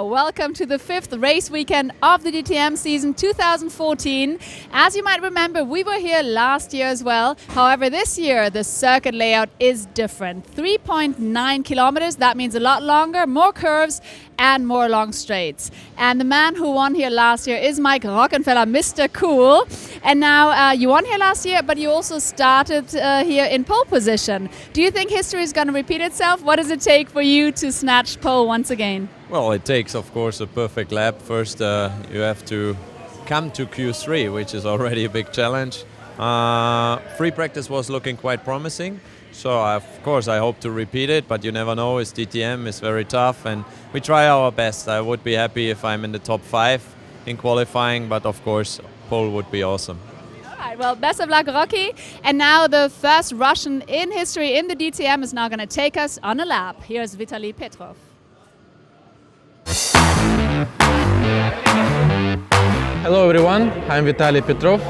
Welcome to the 5th race weekend of the DTM season 2014. As you might remember, we were here last year as well. However, this year the circuit layout is different. 3.9 kilometers, that means a lot longer, more curves and more long straights. And the man who won here last year is Mike Rockenfeller, Mr. Cool. And now you won here last year, but you also started here in pole position. Do you think history is going to repeat itself? What does it take for you to snatch pole once again? Well, it takes, of course, a perfect lap. First, you have to come to Q3, which is already a big challenge. Free practice was looking quite promising. So, of course, I hope to repeat it, but you never know. It's DTM, it's very tough, and we try our best. I would be happy if I'm in the top 5 in qualifying, but of course, pole would be awesome. All right, well, best of luck, Rocky. And now the first Russian in history in the DTM is now going to take us on a lap. Here's Vitaly Petrov. Hello everyone, I'm Vitaly Petrov.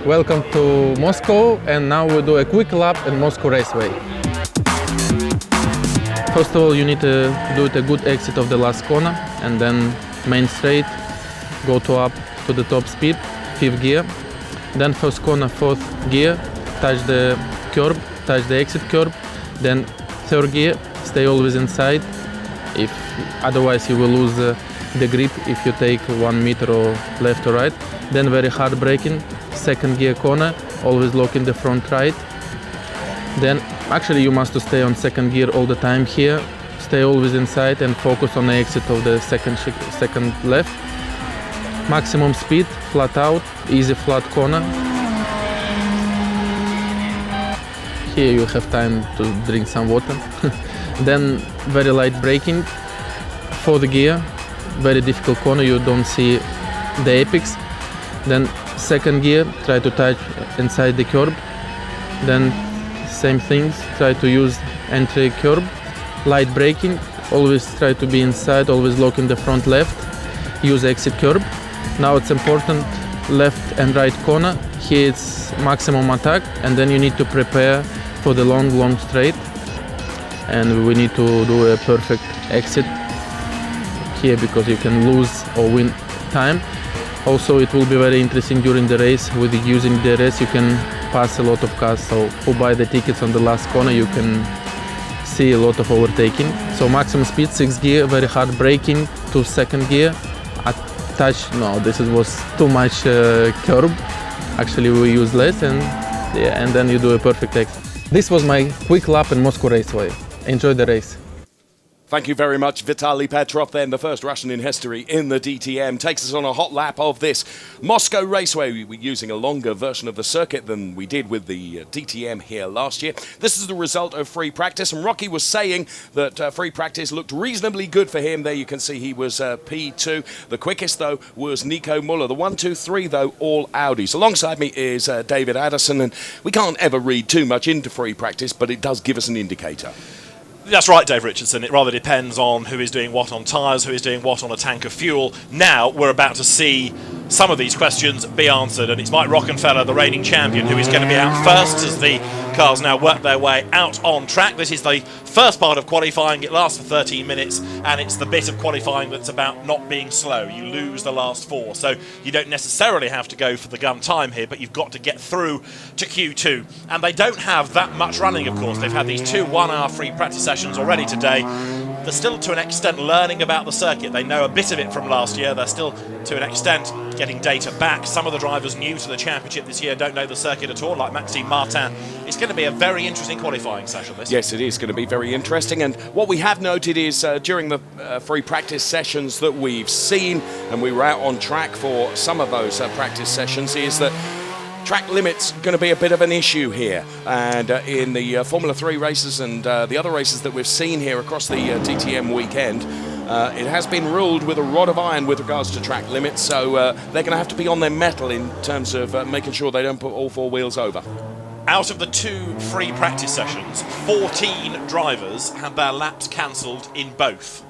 Welcome to Moscow, and now we'll do a quick lap at Moscow Raceway. First of all, you need to do a good exit of the last corner and then main straight, go up to the top speed, 5th gear. Then first corner, 4th gear, touch the curb, touch the exit curb. Then 3rd gear, stay always inside. Otherwise you will lose the grip if you take 1 meter or left or right. Then very hard braking, 2nd gear corner, always lock in the front right. Then actually you must stay on 2nd gear all the time here, stay always inside and focus on the exit of the second left. Maximum speed, flat out, easy flat corner. Here you have time to drink some water. Then very light braking, 4th gear, very difficult corner, you don't see the apex. Then 2nd gear, try to touch inside the curb. Then same things, try to use entry curb. Light braking, always try to be inside, always lock in the front left. Use exit curb. Now it's important, left and right corner. Here it's maximum attack, and then you need to prepare for the long straight. And we need to do a perfect exit here because you can lose or win time. Also, it will be very interesting during the race. With using DRS, you can pass a lot of cars. So, who buy the tickets on the last corner, you can see a lot of overtaking. So, maximum speed, 6th gear, very hard braking to 2nd gear. No, this was too much curb. Actually, we use less, and then you do a perfect exit. This was my quick lap in Moscow Raceway. Enjoy the race. Thank you very much, Vitaly Petrov, then the first Russian in history in the DTM. Takes us on a hot lap of this Moscow Raceway. We're using a longer version of the circuit than we did with the DTM here last year. This is the result of free practice, and Rocky was saying that free practice looked reasonably good for him. There you can see he was P2. The quickest, though, was Nico Muller. The 1, 2, 3, though, all Audis. Alongside me is David Addison, and we can't ever read too much into free practice, but it does give us an indicator. That's right, Dave Richardson. It rather depends on who is doing what on tyres, who is doing what on a tank of fuel. Now we're about to see some of these questions be answered, and it's Mike Rockenfeller, the reigning champion, who is going to be out first as the cars now work their way out on track. This is the first part of qualifying. It lasts for 13 minutes, and it's the bit of qualifying that's about not being slow. You lose the last 4, so you don't necessarily have to go for the gun time here, but you've got to get through to Q2. And they don't have that much running, of course. They've had these 2 1-hour free practice sessions already today. They're still, to an extent, learning about the circuit. They know a bit of it from last year. They're still, to an extent, getting data back. Some of the drivers new to the championship this year don't know the circuit at all, like Maxime Martin. It's going to be a very interesting qualifying session, this. Yes, it is going to be very interesting. And what we have noted is during the free practice sessions that we've seen, and we were out on track for some of those practice sessions, is that track limit's going to be a bit of an issue here, and in the Formula 3 races and the other races that we've seen here across the DTM weekend, it has been ruled with a rod of iron with regards to track limits, so they're going to have to be on their mettle in terms of making sure they don't put all 4 wheels over. Out of the 2 free practice sessions, 14 drivers had their laps cancelled in both.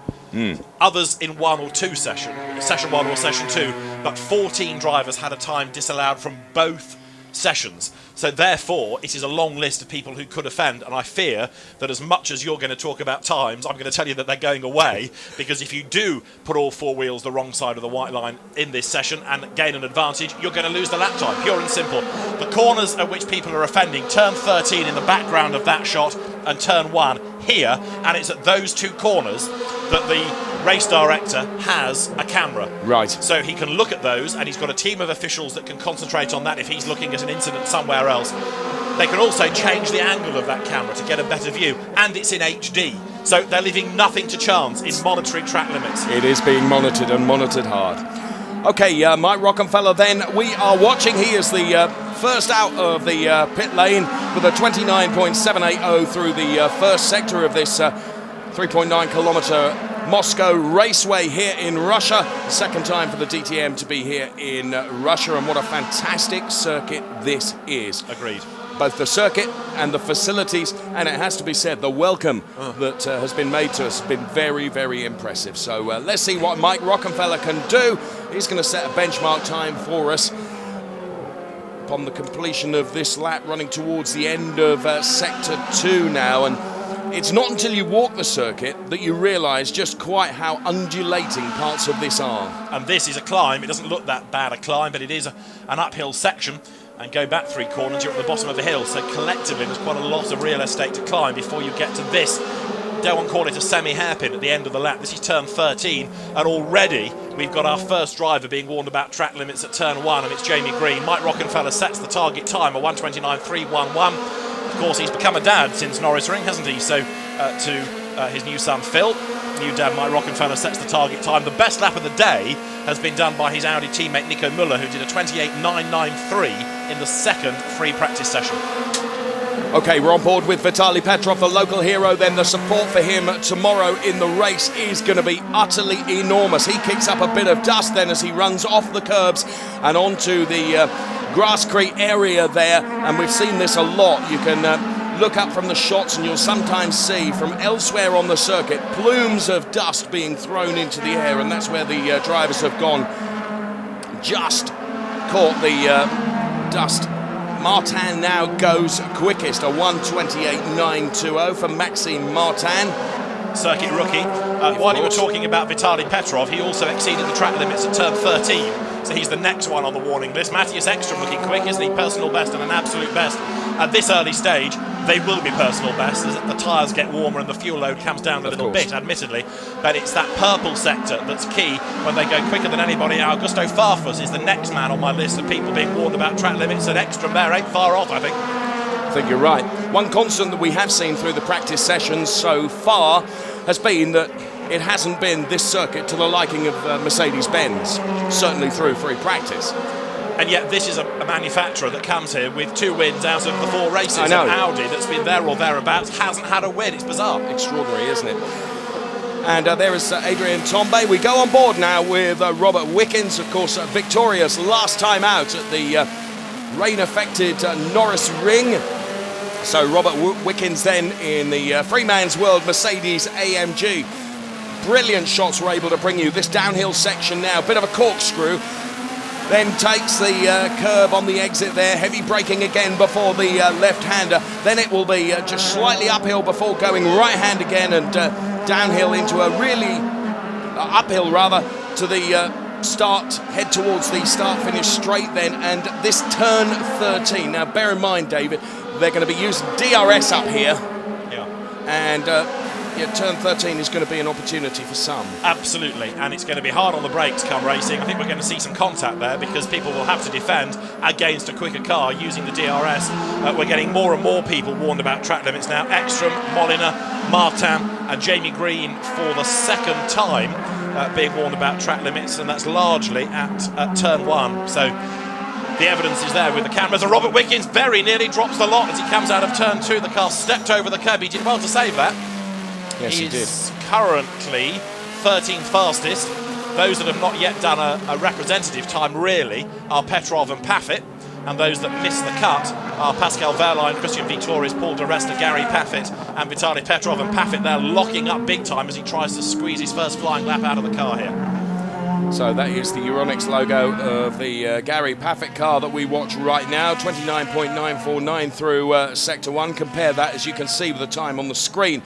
Others in 1 or 2 session 1 or session 2, but 14 drivers had a time disallowed from both sessions. So therefore, it is a long list of people who could offend, and I fear that as much as you're going to talk about times, I'm going to tell you that they're going away, because if you do put all four wheels the wrong side of the white line in this session and gain an advantage, you're going to lose the lap time, pure and simple. The corners at which people are offending, turn 13 in the background of that shot and turn 1 here, and it's at those two corners that the race director has a camera. Right. So he can look at those, and he's got a team of officials that can concentrate on that if he's looking at an incident somewhere else. They can also change the angle of that camera to get a better view, and it's in HD. So they're leaving nothing to chance in monitoring track limits. It is being monitored, and monitored hard. Okay, Mike Rockenfeller then, we are watching. He is the first out of the pit lane with a 29.780 through the first sector of this 3.9 kilometre Moscow Raceway here in Russia. Second time for the DTM to be here in Russia, and what a fantastic circuit this is. Agreed. Both the circuit and the facilities, and it has to be said, the welcome that has been made to us has been very, very impressive. So let's see what Mike Rockenfeller can do. He's going to set a benchmark time for us upon the completion of this lap, running towards the end of Sector 2 now. And it's not until you walk the circuit that you realise just quite how undulating parts of this are. And this is a climb. It doesn't look that bad a climb, but it is an uphill section. And go back 3 corners, you're at the bottom of the hill. So collectively, there's quite a lot of real estate to climb before you get to this. Dare one call it a semi-hairpin at the end of the lap. This is turn 13, and already we've got our first driver being warned about track limits at turn 1, and it's Jamie Green. Mike Rockenfeller sets the target time at 1:29.311. Of course, he's become a dad since Norris Ring, hasn't he? So to his new son Phil, new dad Mike Rockenfeller sets the target time. The best lap of the day has been done by his Audi teammate Nico Müller, who did a 28.993 in the second free practice session. Okay, we're on board with Vitaly Petrov, the local hero. Then the support for him tomorrow in the race is going to be utterly enormous. He kicks up a bit of dust then as he runs off the curbs and onto the Grasscrete area there, and we've seen this a lot. You can look up from the shots and you'll sometimes see from elsewhere on the circuit plumes of dust being thrown into the air, and that's where the drivers have gone. Just caught the dust. Martin now goes quickest, a 1:28.920 for Maxime Martin. Circuit rookie. While you were talking about Vitaly Petrov, he also exceeded the track limits at turn 13. So he's the next one on the warning list. Matthias Ekstrom looking quick, isn't he? Personal best and an absolute best. At this early stage, they will be personal bests as the tyres get warmer and the fuel load comes down a little bit, admittedly. But it's that purple sector that's key when they go quicker than anybody. Augusto Farfus is the next man on my list of people being warned about track limits, and Ekstrom there ain't far off, I think. I think you're right. One constant that we have seen through the practice sessions so far has been that it hasn't been this circuit to the liking of Mercedes-Benz, certainly through free practice. And yet this is a manufacturer that comes here with 2 wins out of the 4 races. I know. And Audi, that's been there or thereabouts, hasn't had a win. It's bizarre. Extraordinary, isn't it? And there is Adrian Tombe. We go on board now with Robert Wickens, of course, victorious last time out at the rain-affected Norris Ring. So Robert Wickens then in the Free Man's World Mercedes AMG. Brilliant shots were able to bring you this downhill section now. Bit of a corkscrew. Then takes the curb on the exit there. Heavy braking again before the left-hander. Then it will be just slightly uphill before going right-hand again and downhill into a really uphill rather to the start. Head towards the start-finish straight then. And this turn 13. Now bear in mind, David, they're going to be using DRS up here. Yeah. And turn 13 is going to be an opportunity for some. Absolutely, and it's going to be hard on the brakes come racing. I think we're going to see some contact there because people will have to defend against a quicker car using the DRS. We're getting more and more people warned about track limits now. Ekstrom, Molina, Martin and Jamie Green for the second time being warned about track limits, and that's largely at turn 1. So the evidence is there with the cameras. And Robert Wickens very nearly drops the lot as he comes out of turn 2. The car stepped over the curb. He did well to save that. Yes, he did. He's currently 13th fastest. Those that have not yet done a representative time really are Petrov and Paffett, and those that miss the cut are Pascal Wehrlein, Christian Victorius, Paul de Resta, Gary Paffett and Vitaly Petrov. And Paffett there locking up big time as he tries to squeeze his first flying lap out of the car here. So that is the Euronics logo of the Gary Paffett car that we watch right now. 29.949 through Sector 1. Compare that, as you can see, with the time on the screen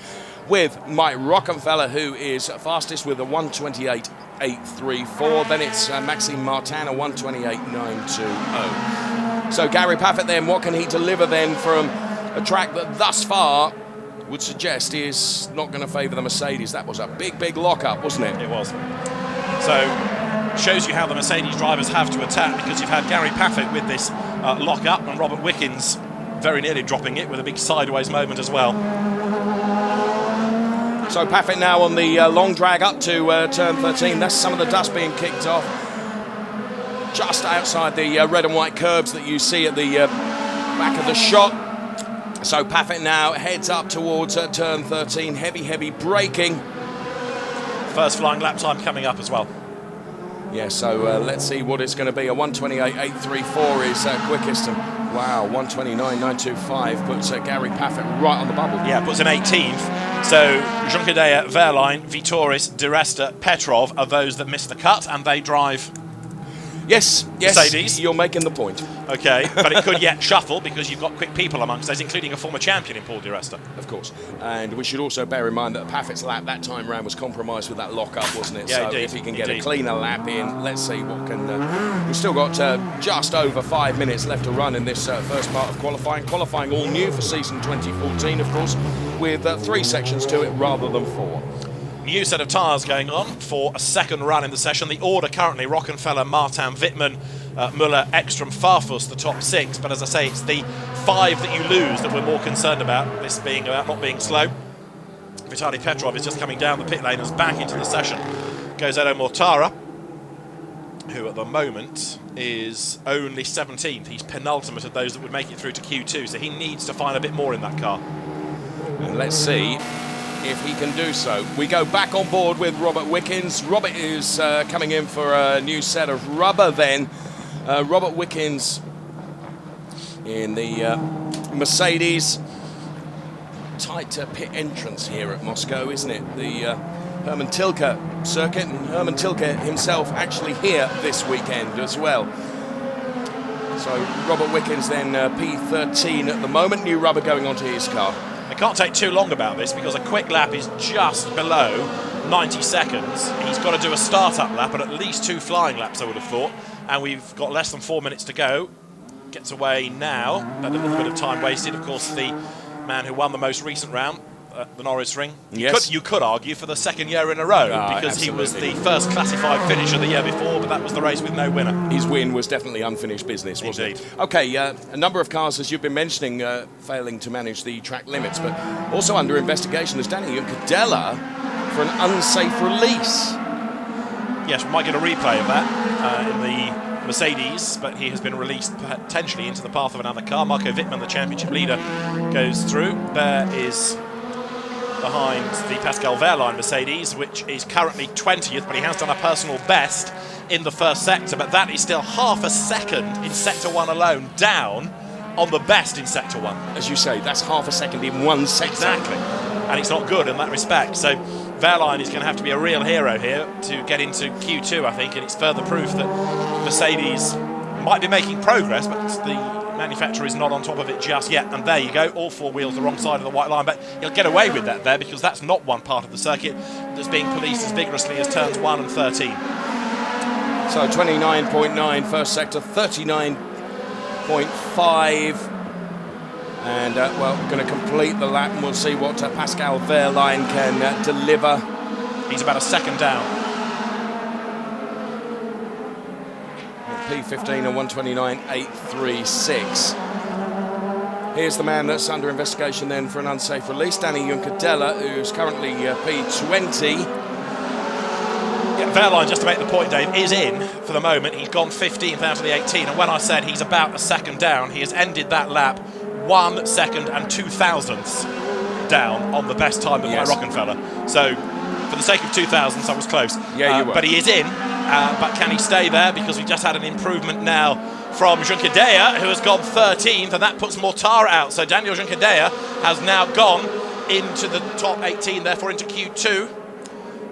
with Mike Rockenfeller, who is fastest with a 128.834. Then it's Maxime Martin, a 128.920. So Gary Paffett then, what can he deliver then from a track that thus far would suggest is not going to favour the Mercedes? That was a big, big lock-up, wasn't it? It was. So, shows you how the Mercedes drivers have to attack, because you've had Gary Paffett with this lock-up and Robert Wickens very nearly dropping it with a big sideways moment as well. So Paffett now on the long drag up to turn 13. That's some of the dust being kicked off just outside the red and white curbs that you see at the back of the shot. So Paffett now heads up towards turn 13. Heavy, heavy braking. First flying lap time coming up as well. Yeah, so let's see what it's going to be. A 128.834 is quickest. And wow, 129.925 puts Gary Paffett right on the bubble. Yeah, puts him 18th. So Junqueira, Wehrlein, Vitoris, Di Resta, Petrov are those that miss the cut, and they drive. Yes, Mercedes. You're making the point. Okay, but it could yet shuffle because you've got quick people amongst those, including a former champion in Paul Di Resta. Of course. And we should also bear in mind that Paffett's lap that time round was compromised with that lock-up, wasn't it? Yeah, so indeed. if he can get a cleaner lap in, let's see what can... we've still got just over 5 minutes left to run in this first part of qualifying. Qualifying all new for season 2014, of course, with 3 sections to it rather than 4. New set of tyres going on for a second run in the session. The order currently: Rockenfeller, Martin, Wittmann, Müller, Ekstrom, Farfus, the top 6. But as I say, it's the 5 that you lose that we're more concerned about, this being about not being slow. Vitaly Petrov is just coming down the pit lane as back into the session goes Edo Mortara, who at the moment is only 17th. He's penultimate of those that would make it through to Q2, so he needs to find a bit more in that car. And let's see if he can do so. We go back on board with Robert Wickens. Robert is coming in for a new set of rubber then. Robert Wickens in the Mercedes. Tight pit entrance here at Moscow, isn't it? The Hermann Tilke circuit, and Hermann Tilke himself actually here this weekend as well. So Robert Wickens then P13 at the moment. New rubber going onto his car. It can't take too long about this because a quick lap is just below 90 seconds. He's got to do a start-up lap and at least 2 flying laps, I would have thought. And we've got less than 4 minutes to go. Gets away now, but a little bit of time wasted. Of course, the man who won the most recent round at the Norris Ring. Yes. You could argue for the second year in a row because absolutely. he was the first classified finisher the year before, but that was the race with no winner. His win was definitely unfinished business, wasn't Indeed. it? Okay, a number of cars, as you've been mentioning, failing to manage the track limits, but also under investigation is Danny Juncadella for an unsafe release. Yes, we might get a replay of that in the Mercedes, but he has been released potentially into the path of another car. Marco Wittmann, the championship leader, goes through. There is behind the Pascal Wehrlein Mercedes, which is currently 20th, but he has done a personal best in the first sector, but that is still half a second in Sector 1 alone, down on the best in Sector 1. As you say, that's half a second in one sector. Exactly, and it's not good in that respect. So Wehrlein is going to have to be a real hero here to get into Q2, I think, and it's further proof that Mercedes might be making progress, but the manufacturer is not on top of it just yet. And there you go, all 4 wheels the wrong side of the white line, but he'll get away with that there because that's not one part of the circuit that's being policed as vigorously as turns 1 and 13. So 29.9 first sector, 39.5. And, well, we're going to complete the lap and we'll see what Pascal Wehrlein can deliver. He's about a second down. P15 and 129.836. Here's the man that's under investigation then for an unsafe release, Danny Juncadella, who's currently P20. Yeah, Wehrlein, just to make the point, Dave, is in for the moment. He's gone 15th out of the 18, and when I said he's about a second down, he has ended that lap 1 second and 2 thousandths down on the best time of Yes. my Rockenfeller. So, for the sake of 2 thousandths, I was close. Yeah, you were. But he is in, but can he stay there? Because we just had an improvement now from Junqueira, who has gone 13th, and that puts Mortara out. So Daniel Junqueira has now gone into the top 18, therefore into Q2.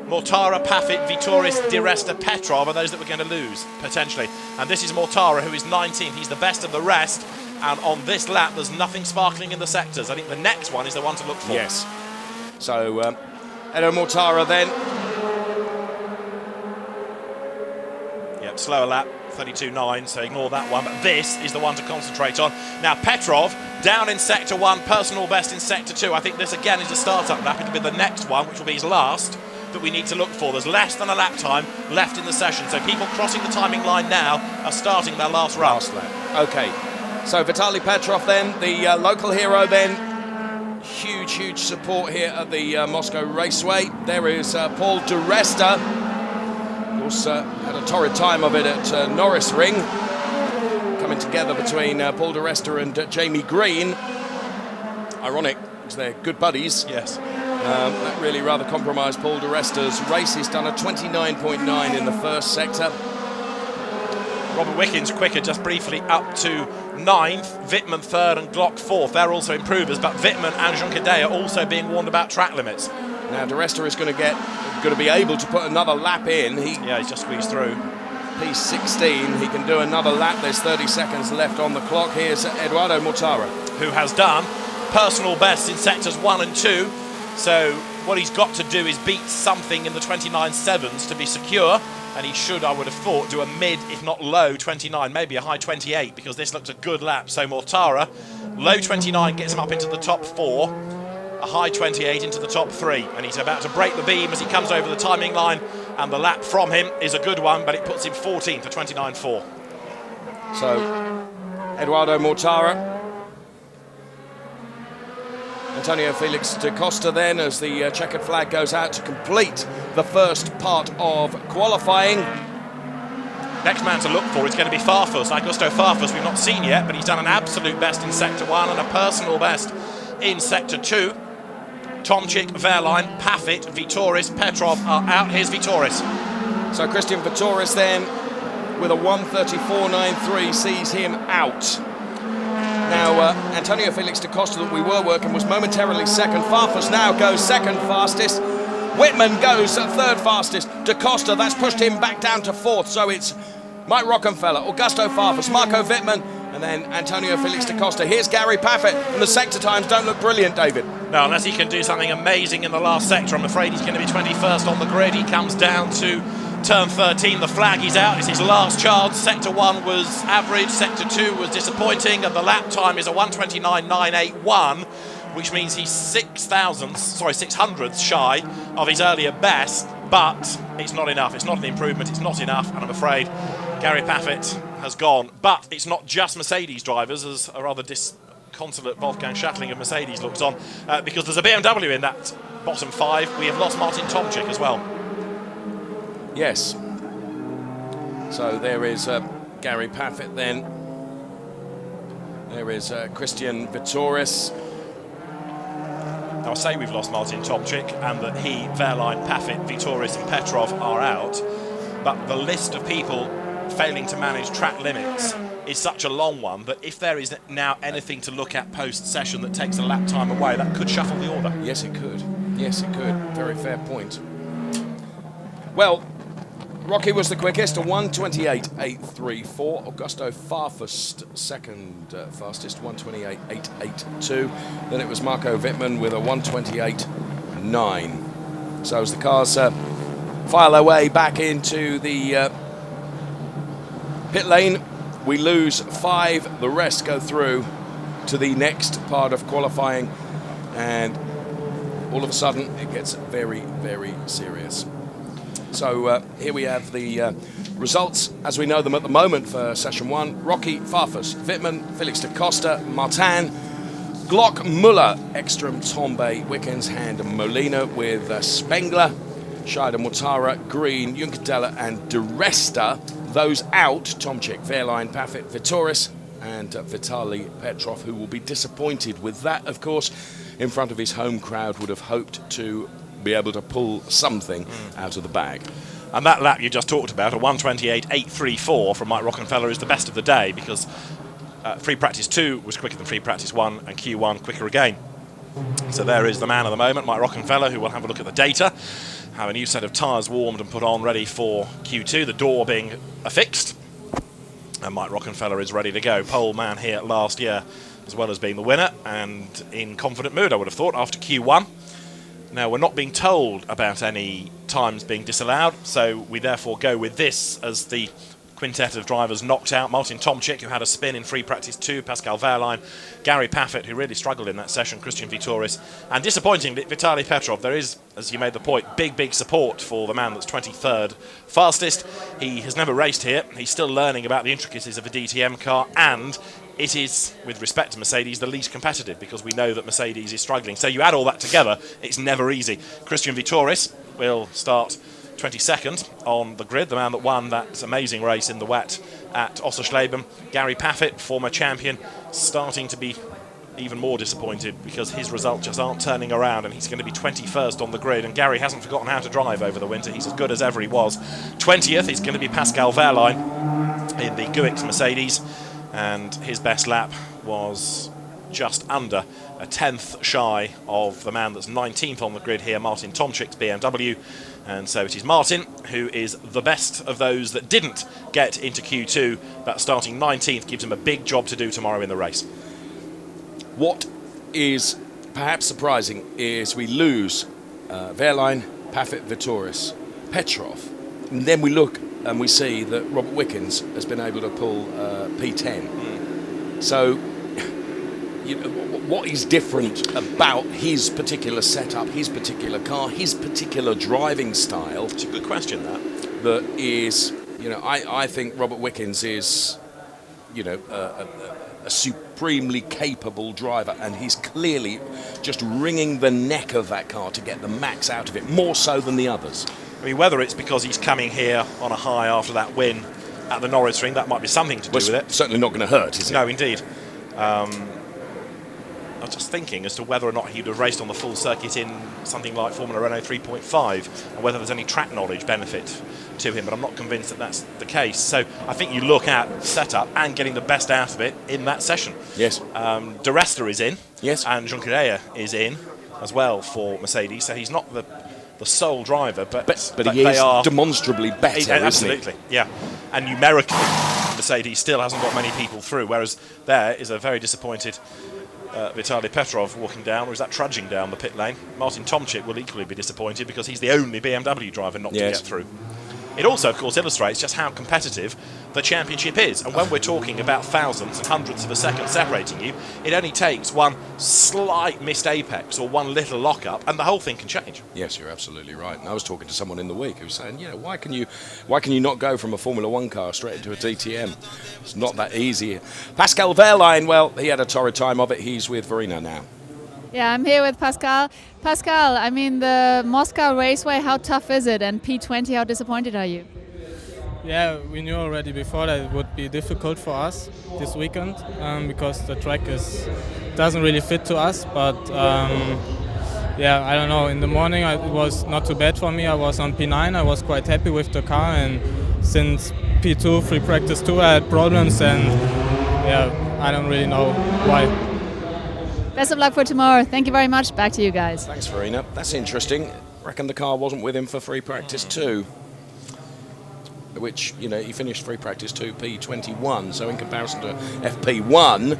Mortara, Paffett, Vitoris, Di Resta, Petrov are those that we're going to lose, potentially. And this is Mortara, who is 19th. He's the best of the rest. And on this lap, there's nothing sparkling in the sectors. I think the next one is the one to look for. Yes. So, Edo Mortara then. Yep, slower lap, 32.9, so ignore that one. But this is the one to concentrate on. Now, Petrov, down in Sector 1, personal best in Sector 2. I think this, again, is a start-up lap. It'll be the next one, which will be his last, that we need to look for. There's less than a lap time left in the session. So people crossing the timing line now are starting their last run. Last lap. OK. So, Vitaly Petrov then, the local hero then. Huge support here at the Moscow Raceway. There is Paul Di Resta. Of course, had a torrid time of it at Norris Ring. Coming together between Paul Di Resta and Jamie Green. Ironic, because they're good buddies. Yes. That really rather compromised Paul Di Resta's race. He's done a 29.9 in the first sector. Robert Wickens quicker, just briefly up to 9th, Wittmann 3rd and Glock 4th. They're also improvers, but Wittmann and Jean Cadet are also being warned about track limits. Now Di Resta is going to be able to put another lap in. He's just squeezed through. P16, he can do another lap. There's 30 seconds left on the clock. Here's Eduardo Mortara, who has done personal best in sectors 1 and 2. So what he's got to do is beat something in the 29.7s to be secure. And he should, I would have thought, do a mid, if not low, 29, maybe a high 28, because this looked a good lap. So Mortara, low 29 gets him up into the top 4, a high 28 into the top 3. And he's about to break the beam as he comes over the timing line. And the lap from him is a good one, but it puts him 14th for 29.4. So, Eduardo Mortara. Antonio Felix da Costa then, as the checkered flag goes out to complete the first part of qualifying. Next man to look for is going to be Farfus. Augusto Farfus, we've not seen yet, but he's done an absolute best in Sector 1 and a personal best in Sector 2. Tomczyk, Wehrlein, Paffett, Vitoris, Petrov are out. Here's Vitoris. So Christian Vitoris then, with a 1:34.93, sees him out. Now, Antonio Felix da Costa, that we were working, was momentarily second. Farfus now goes second fastest. Wittmann goes third fastest. Da Costa, that's pushed him back down to fourth. So it's Mike Rockenfeller, Augusto Farfus, Marco Wittmann, and then Antonio Felix da Costa. Here's Gary Paffett, and the sector times don't look brilliant, David. No, unless he can do something amazing in the last sector, I'm afraid he's going to be 21st on the grid. He comes down to turn 13, the flag is out. It's his last chance. Sector 1 was average, Sector 2 was disappointing, and the lap time is a 1:29.981, which means he's 600ths shy of his earlier best, but it's not enough. It's not an improvement, it's not enough, and I'm afraid Gary Paffett has gone. But it's not just Mercedes drivers, as a rather disconsolate Wolfgang Schattling of Mercedes looks on, because there's a BMW in that bottom 5. We have lost Martin Tomczyk as well. Yes. So there is Gary Paffett then. There is Christian Vitoris. Now I say we've lost Martin Tomczyk and that he, Wehrlein, Paffett, Vitoris and Petrov are out, but the list of people failing to manage track limits is such a long one that if there is now anything to look at post-session that takes a lap time away, that could shuffle the order. Yes, it could. Yes, it could. Very fair point. Well, Rocky was the quickest, a 1:28.834. Augusto Farfus second fastest, 1:28.882. Then it was Marco Wittmann with a 1:28.9. So as the cars file their way back into the pit lane, we lose 5. The rest go through to the next part of qualifying, and all of a sudden it gets very, very serious. So here we have the results as we know them at the moment for Session 1. Rocky, Farfus, Wittmann, Felix da Costa, Martin, Glock, Muller, Ekstrom, Tombe, Wickens, Hand and Molina, with Spengler, Scheider, Mortara, Green, Juncadella and Di Resta. Those out, Tomczyk, Wehrlein, Paffett, Vitoris and Vitaly Petrov, who will be disappointed with that, of course. In front of his home crowd, would have hoped to be able to pull something out of the bag. And that lap you just talked about, a 1:28.834 from Mike Rockenfeller, is the best of the day, because free practice 2 was quicker than free practice 1 and Q1 quicker again. So there is the man of the moment, Mike Rockenfeller, who will have a look at the data. have a new set of tyres warmed and put on, ready for Q2, the door being affixed. And Mike Rockenfeller is ready to go. Pole man here last year, as well as being the winner, and in confident mood, I would have thought, after Q1. Now, we're not being told about any times being disallowed, so we therefore go with this as the quintet of drivers knocked out. Martin Tomczyk, who had a spin in free practice 2, Pascal Wehrlein, Gary Paffett, who really struggled in that session, Christian Vitoris, and disappointingly, Vitaly Petrov. There is, as you made the point, big support for the man that's 23rd fastest. He has never raced here. He's still learning about the intricacies of a DTM car, and it is, with respect to Mercedes, the least competitive, because we know that Mercedes is struggling. So you add all that together, it's never easy. Christian Vitoris will start 22nd on the grid, the man that won that amazing race in the wet at Ossersleben. Gary Paffett, former champion, starting to be even more disappointed because his results just aren't turning around, and he's going to be 21st on the grid. And Gary hasn't forgotten how to drive over the winter. He's as good as ever he was. 20th is going to be Pascal Wehrlein in the Guix Mercedes, and his best lap was just under a 10th shy of the man that's 19th on the grid here, Martin Tomczyk's BMW. And so it is Martin who is the best of those that didn't get into Q2, but starting 19th gives him a big job to do tomorrow in the race. What is perhaps surprising is we lose Wehrlein, Paffett, Vitoris, Petrov, and then we look and we see that Robert Wickens has been able to pull P10. So, you know, what is different about his particular setup, his particular car, his particular driving style? It's a good question, that. That is, you know, I think Robert Wickens is, you know, a supremely capable driver, and he's clearly just wringing the neck of that car to get the max out of it, more so than the others. I mean, whether it's because he's coming here on a high after that win at the Norris Ring, that might be something to do with it. Certainly not going to hurt, is it? No, indeed. I was just thinking as to whether or not he would have raced on the full circuit in something like Formula Renault 3.5, and whether there's any track knowledge benefit to him, but I'm not convinced that that's the case. So I think you look at setup and getting the best out of it in that session. Yes. De Resta is in, yes, and Jean Curea is in as well for Mercedes, so he's not the sole driver, but he they is are demonstrably better, absolutely, isn't he? yeah. And numerically, Mercedes still hasn't got many people through, whereas there is a very disappointed Vitaly Petrov walking down, or is that trudging down the pit lane? Martin Tomczyk will equally be disappointed because he's the only BMW driver not to get through. It also, of course, illustrates just how competitive the championship is. And when we're talking about thousandths and hundredths of a second separating you, it only takes one slight missed apex or one little lock-up, and the whole thing can change. Yes, you're absolutely right. And I was talking to someone in the week who was saying, yeah, why can you not go from a Formula One car straight into a DTM? It's not that easy. Pascal Wehrlein, well, he had a torrid time of it. He's with Verena now. Yeah, I'm here with Pascal. Pascal, I mean, the Moscow Raceway, how tough is it? And P20, how disappointed are you? Yeah, we knew already before that it would be difficult for us this weekend because the track doesn't really fit to us. But yeah, I don't know. In the morning, it was not too bad for me. I was on P9. I was quite happy with the car, and since P2, free practice 2, I had problems, and yeah, I don't really know why. Best of luck for tomorrow. Thank you very much. Back to you guys. Thanks, Verena. That's interesting. I reckon the car wasn't with him for free practice 2, which, you know, he finished free practice 2 P21. So in comparison to FP1,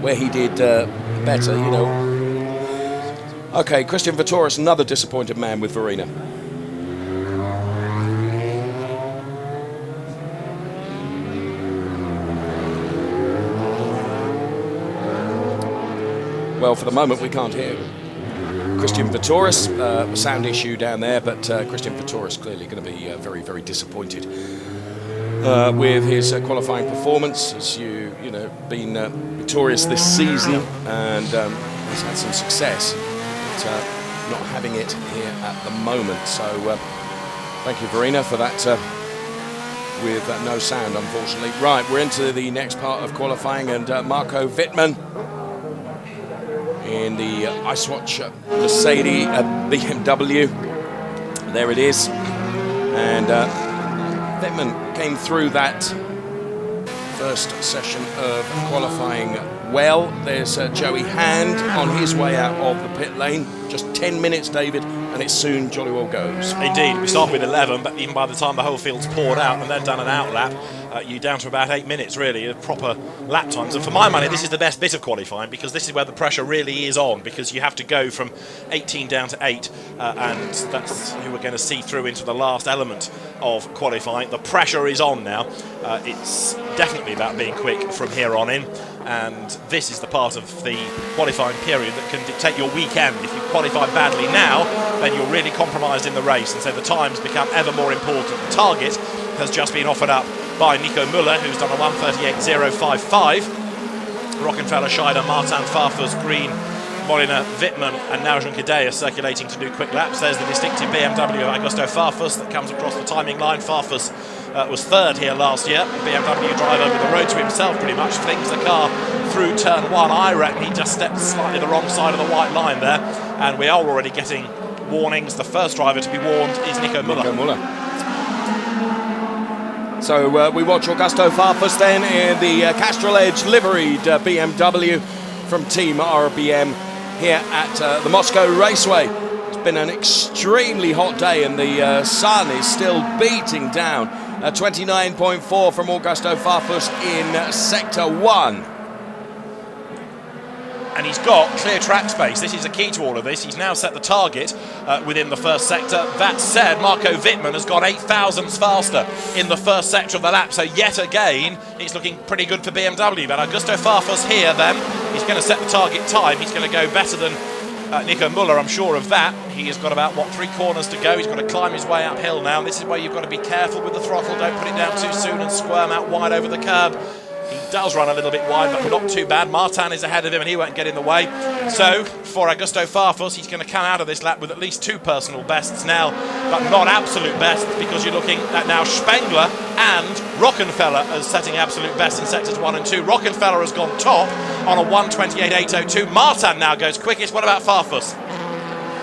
where he did better, you know. Okay, Christian Vitoris, another disappointed man with Verena. Well, for the moment, we can't hear Christian Vitoris. Sound issue down there, but Christian Vitoris clearly going to be very, very disappointed with his qualifying performance. As you know, been victorious this season, and he's had some success, but not having it here at the moment. So, thank you, Verena, for that. With no sound, unfortunately. Right, we're into the next part of qualifying, and Marco Wittmann in the Icewatch Mercedes BMW. There it is. And Wittmann came through that first session of qualifying well. There's Joey Hand on his way out of the pit lane. Just 10 minutes, David, and it soon jolly well goes. Indeed, we start with 11, but even by the time the whole field's poured out and they've done an out lap, you're down to about 8 minutes, really, of proper lap times. And for my money, this is the best bit of qualifying, because this is where the pressure really is on, because you have to go from 18 down to 8, and that's who we're going to see through into the last element of qualifying. The pressure is on now. It's definitely about being quick from here on in, and this is the part of the qualifying period that can dictate your weekend. If you qualify badly now, then you're really compromised in the race, and so the times become ever more important. The target has just been offered up by Nico Müller, who's done a 1:38.055. Rockenfeller, Scheider, Martin, Farfus, Green, Molina, Wittmann, and now Junqueira circulating to do quick laps. There's the distinctive BMW Augusto Farfus that comes across the timing line. Farfus was third here last year. The BMW driver with the road to himself pretty much flings the car through turn 1. I reckon he just stepped slightly the wrong side of the white line there, and we are already getting warnings. The first driver to be warned is Nico Müller. So we watch Augusto Farfus then in the Castrol Edge liveried BMW from Team RBM here at the Moscow Raceway. It's been an extremely hot day and the sun is still beating down. 29.4 from Augusto Farfus in Sector 1. And he's got clear track space. This is a key to all of this. He's now set the target within the first sector. That said, Marco Wittmann has gone 8 thousandths faster in the first sector of the lap. So yet again, it's looking pretty good for BMW. But Augusto Farfus here then, he's going to set the target time. He's going to go better than Nico Müller, I'm sure of that. He has got about, 3 corners to go. He's got to climb his way uphill now. This is where you've got to be careful with the throttle. Don't put it down too soon and squirm out wide over the curb. He does run a little bit wide, but not too bad. Martin is ahead of him and he won't get in the way. So, for Augusto Farfus, he's going to come out of this lap with at least 2 personal bests now, but not absolute bests, because you're looking at now Spengler and Rockenfeller as setting absolute best in sectors 1 and 2. Rockenfeller has gone top on a 1:28.802. Martin now goes quickest. What about Farfus?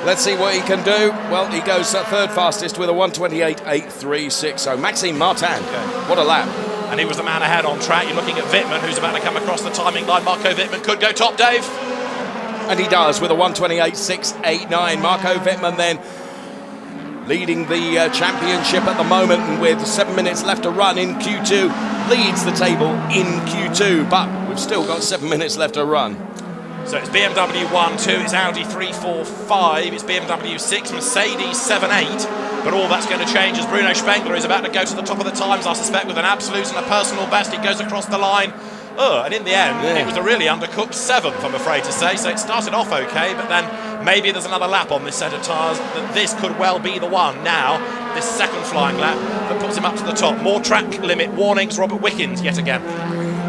Let's see what he can do. Well, he goes third fastest with a 1:28.836. So Maxime Martin, what a lap. And he was the man ahead on track. You're looking at Wittmann, who's about to come across the timing line. Marco Wittmann could go top, Dave. And he does with a 1:28.689. Marco Wittmann then leading the championship at the moment, and with 7 minutes left to run in Q2, leads the table in Q2, but we've still got 7 minutes left to run. So it's BMW 1-2, it's Audi 3-4-5, it's BMW 6, Mercedes 7-8. But all that's going to change as Bruno Spengler is about to go to the top of the times, I suspect, with an absolute and a personal best. He goes across the line. And in the end, it was a really undercooked 7th, I'm afraid to say. So it started off okay, but then maybe there's another lap on this set of tyres that this could well be the one now, this second flying lap that puts him up to the top. More track limit warnings, Robert Wickens yet again.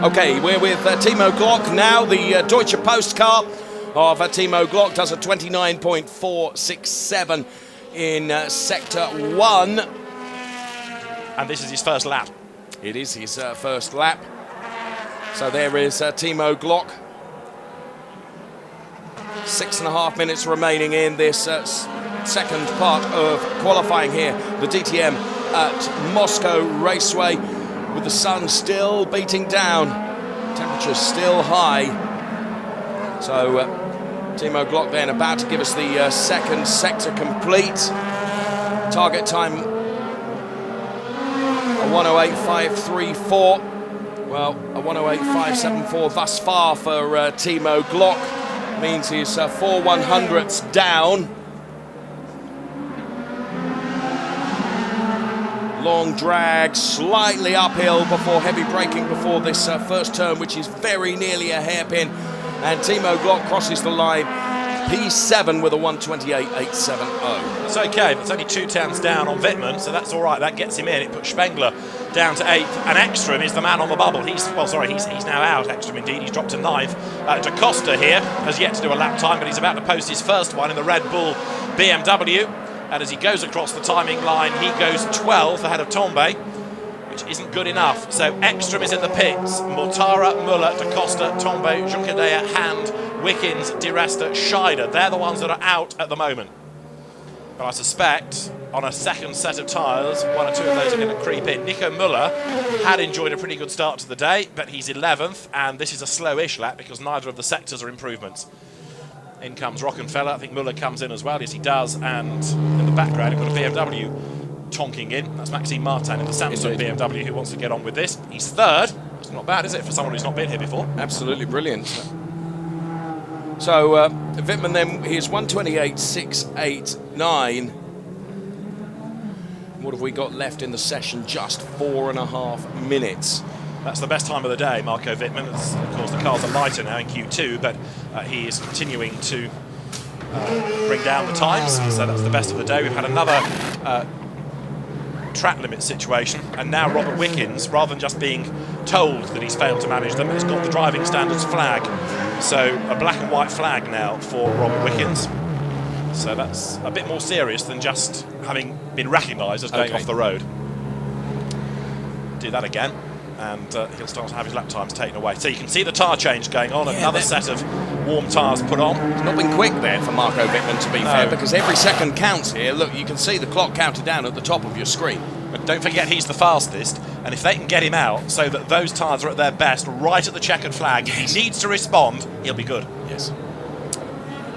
Okay, we're with Timo Glock now. The Deutsche Post car of Timo Glock does a 29.467 in Sector 1. And this is his first lap. It is his first lap. So there is Timo Glock. 6.5 minutes remaining in this second part of qualifying here. The DTM at Moscow Raceway, with the sun still beating down. Temperatures still high. So Timo Glock then about to give us the second sector complete. Target time a 1:08.534. Well, a 1:08.574 thus far for Timo Glock. Means he's 4 100ths down. Long drag, slightly uphill before heavy braking before this first turn, which is very nearly a hairpin. And Timo Glock crosses the line, P7 with a 1:28.870. It's okay, but it's only 2 tenths down on Wittmann, so that's all right. That gets him in. It puts Spengler down to 8th, and Ekstrom is the man on the bubble. He's now out, Ekstrom indeed. He's dropped to 9th. Da Costa here has yet to do a lap time, but he's about to post his first one in the Red Bull BMW. And as he goes across the timing line, he goes 12th ahead of Tombe, which isn't good enough. So Ekstrom is in the pits. Mortara, Müller, Da Costa, Tombe, Junqueira, Hand, Wickens, Di Resta, Scheider. They're the ones that are out at the moment. But I suspect on a second set of tyres, 1 or 2 of those are going to creep in. Nico Müller had enjoyed a pretty good start to the day, but he's 11th, and this is a slowish lap because neither of the sectors are improvements. In comes Rockenfeller. I think Muller comes in as well. Yes, he does. And in the background, we've got a BMW tonking in. That's Maxime Martin in the Samsung BMW who wants to get on with this. He's third. It's not bad, is it, for someone who's not been here before? Absolutely brilliant. So Wittmann then, he's 128.689. What have we got left in the session? Just 4.5 minutes. That's the best time of the day, Marco Wittmann. Of course, the cars are lighter now in Q2, but he is continuing to bring down the times, so that's the best of the day. We've had another track limit situation, and now Robert Wickens, rather than just being told that he's failed to manage them, has got the driving standards flag. So a black and white flag now for Robert Wickens. So that's a bit more serious than just having been recognised as going off the road. Do that again, and he'll start to have his lap times taken away. So you can see the tyre change going on, another set of warm tyres put on. It's not been quick there for Marco Wittmann, to be fair, because every second counts here. Look, you can see the clock counted down at the top of your screen. But don't forget, he's the fastest, and if they can get him out so that those tyres are at their best right at the checkered flag, if he needs to respond, he'll be good. Yes.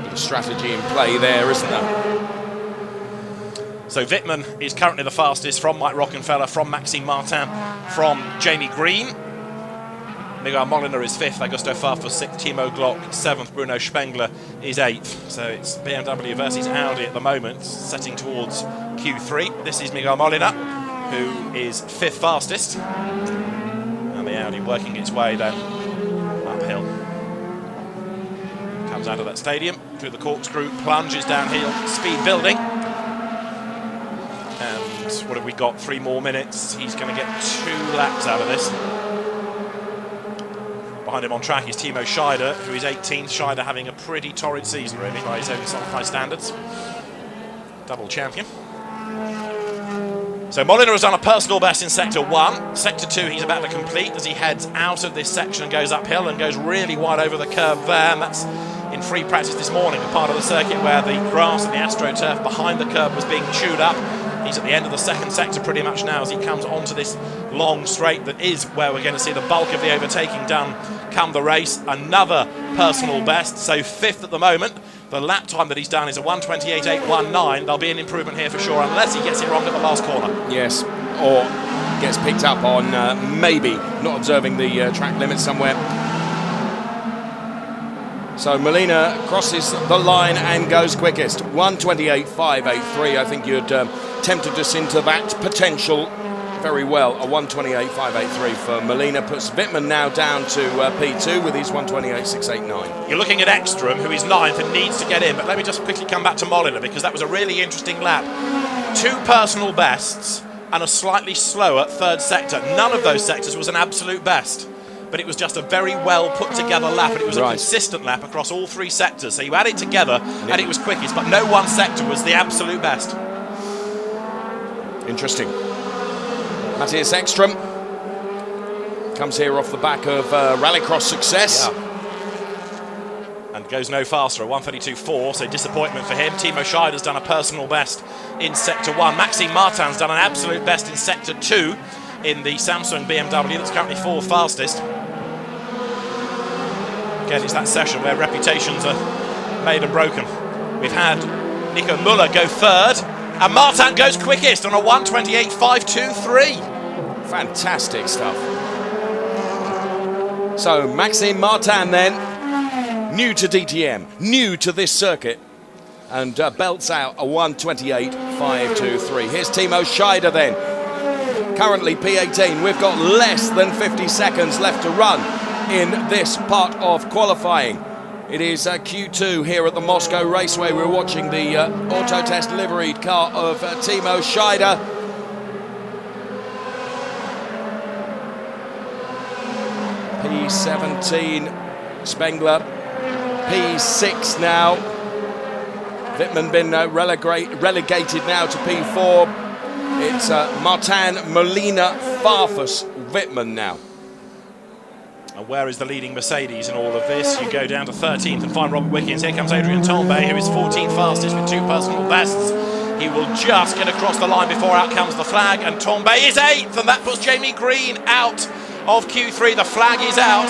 Bit of strategy in play there, isn't there? So Wittmann is currently the fastest from Mike Rockenfeller, from Maxime Martin, from Jamie Green. Miguel Moliner is 5th, Augusto Farfus 6th, Timo Glock 7th, Bruno Spengler is 8th. So it's BMW versus Audi at the moment, setting towards Q3. This is Miguel Moliner, who is 5th fastest. And the Audi working its way then uphill. Comes out of that stadium, through the corkscrew, plunges downhill, speed building. And what have we got? 3 more minutes. He's going to get 2 laps out of this. Behind him on track is Timo Scheider, who is 18th. Scheider having a pretty torrid season, really, by his own high standards. Double champion. So Moliner has done a personal best in Sector 1. Sector 2 he's about to complete as he heads out of this section and goes uphill and goes really wide over the curve there. And that's in free practice this morning, a part of the circuit where the grass and the AstroTurf behind the curve was being chewed up. He's at the end of the second sector pretty much now as he comes onto this long straight that is where we're going to see the bulk of the overtaking done come the race. Another personal best, so 5th at the moment. The lap time that he's done is a 1:28.819. There'll be an improvement here for sure, unless he gets it wrong at the last corner. Yes, or gets picked up on maybe not observing the track limit somewhere. So Molina crosses the line and goes quickest. 1:28.583. I think you'd tempted us into that potential very well. A 1:28.583 for Molina puts Wittmann now down to P2 with his 1:28.689. You're looking at Ekstrom, who is 9th and needs to get in. But let me just quickly come back to Molina, because that was a really interesting lap. 2 personal bests and a slightly slower third sector. None of those sectors was an absolute best. But it was just a very well put together lap, and it was a consistent lap across all 3 sectors. So you add it together and it was quickest, but no one sector was the absolute best. Interesting. Matthias Ekstrom comes here off the back of rallycross success. Yeah. And goes no faster, a 1:32.4, so disappointment for him. Timo Scheider's done a personal best in Sector 1. Maxime Martin's done an absolute best in Sector 2 in the Samsung BMW that's currently 4th fastest. Again, it's that session where reputations are made and broken. We've had Nico Muller go 3rd, and Martin goes quickest on a 1:28.523. Fantastic stuff. So Maxime Martin then, new to DTM, new to this circuit, and belts out a 1:28.523. Here's Timo Scheider then, currently P18. We've got less than 50 seconds left to run in this part of qualifying. It is Q2 here at the Moscow Raceway. We're watching the auto test liveried car of Timo Scheider. P17 Spengler, P6 now. Wittmann been relegated now to P4. It's Martin, Molina, Farfus, Wittmann now. And where is the leading Mercedes in all of this? You go down to 13th and find Robert Wickens. Here comes Adrian Tombay, who is 14th fastest with 2 personal bests. He will just get across the line before out comes the flag, and Tombay is 8th, and that puts Jamie Green out of Q3. The flag is out.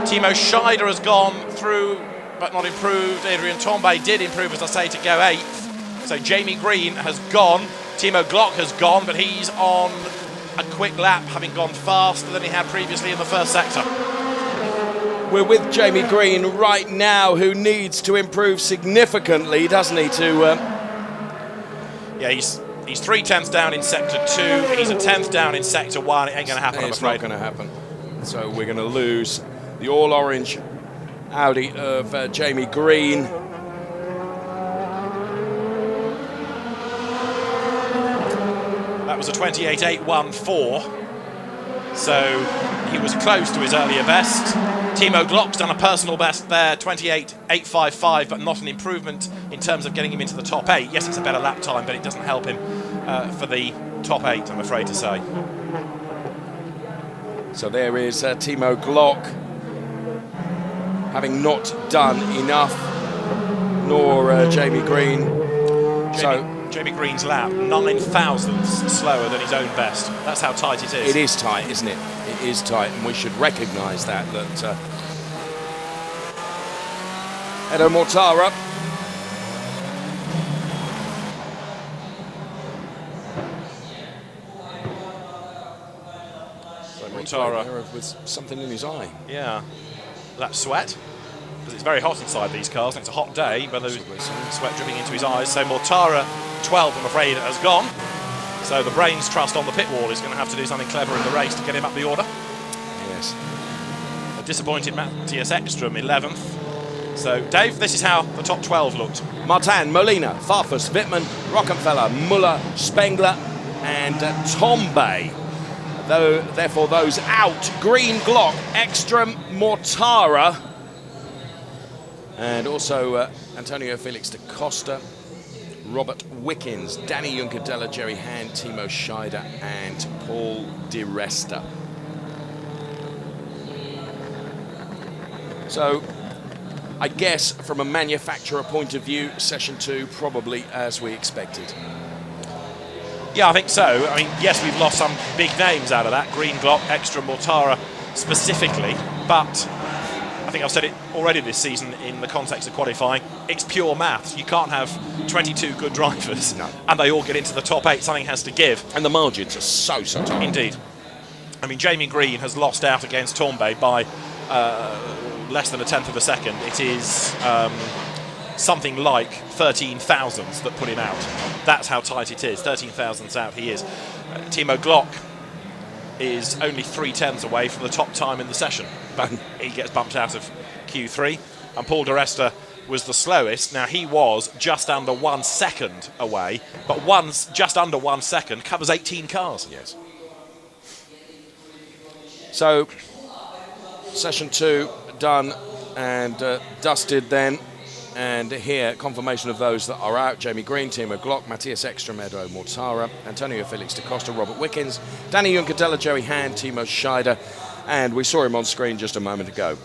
Timo Scheider has gone through but not improved. Adrian Tombe did improve, as I say, to go 8th. So Jamie Green has gone. Timo Glock has gone, but he's on a quick lap, having gone faster than he had previously in the first sector. We're with Jamie Green right now, who needs to improve significantly, doesn't he, Yeah, he's 3/10 down in sector 2. He's a 10th down in sector 1. It ain't going to happen, I'm It's afraid. not going to happen. So we're going to lose the all-orange Audi of Jamie Green. That was a 28.814. So he was close to his earlier best. Timo Glock's done a personal best there, 28.855, but not an improvement in terms of getting him into the top 8. Yes, it's a better lap time, but it doesn't help him for the top 8, I'm afraid to say. So there is Timo Glock, having not done enough, nor Jamie Green. Jamie Green's lap, 9 thousandths slower than his own best. That's how tight it is. It is tight, isn't it? It is tight, and we should recognise that Edo Mortara Mortara with something in his eye. Yeah, that's sweat, because it's very hot inside these cars, and it's a hot day, but there's sweat dripping into his eyes. So Mortara, 12, I'm afraid, has gone. So the brains trust on the pit wall is going to have to do something clever in the race to get him up the order. Yes. A disappointed Matthias Ekstrom, 11th. So, Dave, this is how the top 12 looked. Martin, Molina, Farfus, Wittmann, Rockenfeller, Muller, Spengler, and Tombe. Therefore, those out: Green, Glock, Ekstrom, Mortara, and also Antonio Felix da Costa, Robert Wickens, Danny Juncadella, Jerry Hand, Timo Scheider, and Paul Di Resta. So, I guess from a manufacturer point of view, session 2 probably as we expected. Yeah, I think so. I mean, yes, we've lost some big names out of that. Green, Glock, Ekstrom, Mortara specifically, but I think I've said it already this season in the context of qualifying. It's pure maths. You can't have 22 good drivers and they all get into the top 8. Something has to give. And the margins are so tight. Indeed. I mean, Jamie Green has lost out against Tombe by less than a tenth of a second. It is something like 13 thousandths that put him out. That's how tight it is. 13 thousandths out he is. Timo Glock is only 3/10 away from the top time in the session, but he gets bumped out of Q3. And Paul Di Resta was the slowest. Now, he was just under 1 second away, but just under 1 second covers 18 cars. Yes. So, session 2 done and dusted then. And here, confirmation of those that are out: Jamie Green, Timo Glock, Matthias Ekstrom, Edo Mortara, Antonio Felix da Costa, Robert Wickens, Danny Juncadella, Jerry Hand, Timo Scheider, and we saw him on screen just a moment ago,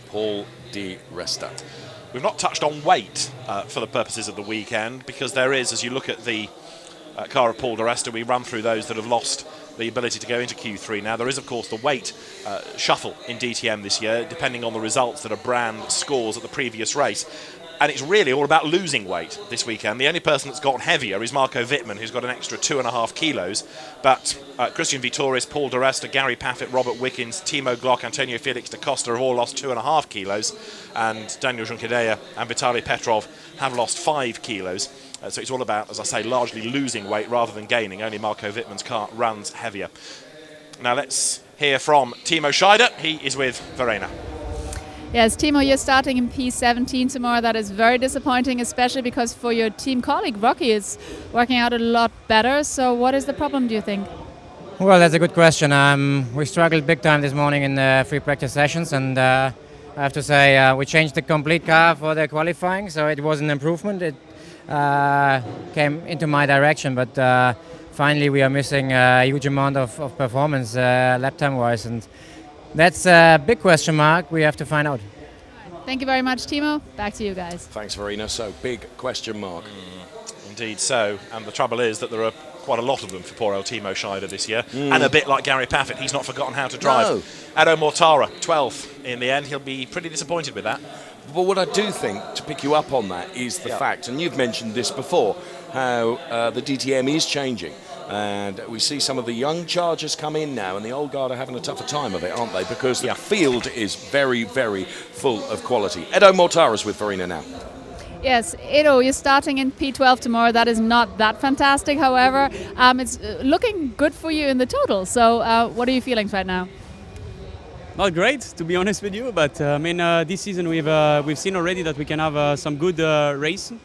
Paul Di Resta. We've not touched on weight for the purposes of the weekend, because there is, as you look at the car of Paul Di Resta, we run through those that have lost the ability to go into Q3. Now, there is, of course, the weight shuffle in DTM this year, depending on the results that a brand scores at the previous race. And it's really all about losing weight this weekend. The only person that's gotten heavier is Marco Wittmann, who's got an extra 2.5 kilos. But Christian Vitoris, Paul Di Resta, Gary Paffett, Robert Wickens, Timo Glock, Antonio Felix da Costa have all lost 2.5 kilos. And Daniel Juncadella and Vitaly Petrov have lost 5 kilos. So it's all about, as I say, largely losing weight rather than gaining. Only Marco Wittmann's car runs heavier. Now let's hear from Timo Scheider. He is with Verena. Yes, Timo, you're starting in P17 tomorrow. That is very disappointing, especially because for your team colleague, Rocky, is working out a lot better. So what is the problem, do you think? Well, that's a good question. We struggled big time this morning in the free practice sessions, and I have to say we changed the complete car for the qualifying, so it was an improvement. It came into my direction, but finally we are missing a huge amount of performance lap time wise, and that's a big question mark. We have to find out. Thank you very much, Timo. Back to you guys. Thanks, Verena. So, big question mark. Indeed so, and the trouble is that there are quite a lot of them for poor old Timo Scheider this year, and a bit like Gary Paffett, he's not forgotten how to drive. No. Edo Mortara, 12th in the end. He'll be pretty disappointed with that. But what I do think, to pick you up on that, is the fact, and you've mentioned this before, how the DTM is changing. And we see some of the young chargers come in now, and the old guard are having a tougher time of it, aren't they? Because the field is very, very full of quality. Edo Mortara's with Verena now. Yes, Edo, you're starting in P12 tomorrow. That is not that fantastic. However, it's looking good for you in the total. So what are your feelings right now? Not great, to be honest with you. But I mean, this season we've seen already that we can have some good racing.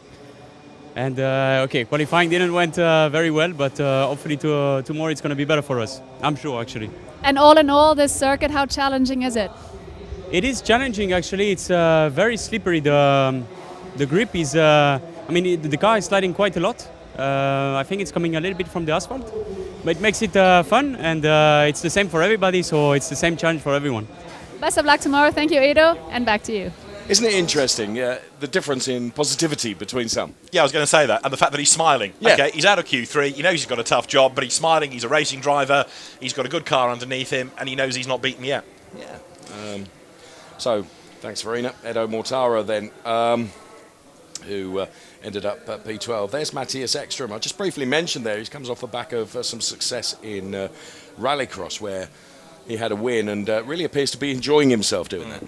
And okay, qualifying didn't went very well, but hopefully tomorrow it's going to be better for us. I'm sure, actually. And all in all, this circuit, how challenging is it? It is challenging, actually. It's very slippery. The grip is, I mean, the car is sliding quite a lot. I think it's coming a little bit from the asphalt, but it makes it fun, and it's the same for everybody, so it's the same challenge for everyone. Best of luck tomorrow. Thank you, Edo, and back to you. Isn't it interesting, the difference in positivity between some? Yeah, I was going to say that. And the fact that he's smiling. Yeah. Okay, he's out of Q3. He knows he's got a tough job, but he's smiling. He's a racing driver. He's got a good car underneath him, and he knows he's not beaten yet. Yeah. So, thanks, Verena. Edo Mortara then, who ended up at P12. There's Matthias Ekstrom. I just briefly mentioned there, he comes off the back of some success in Rallycross, where he had a win and really appears to be enjoying himself doing that.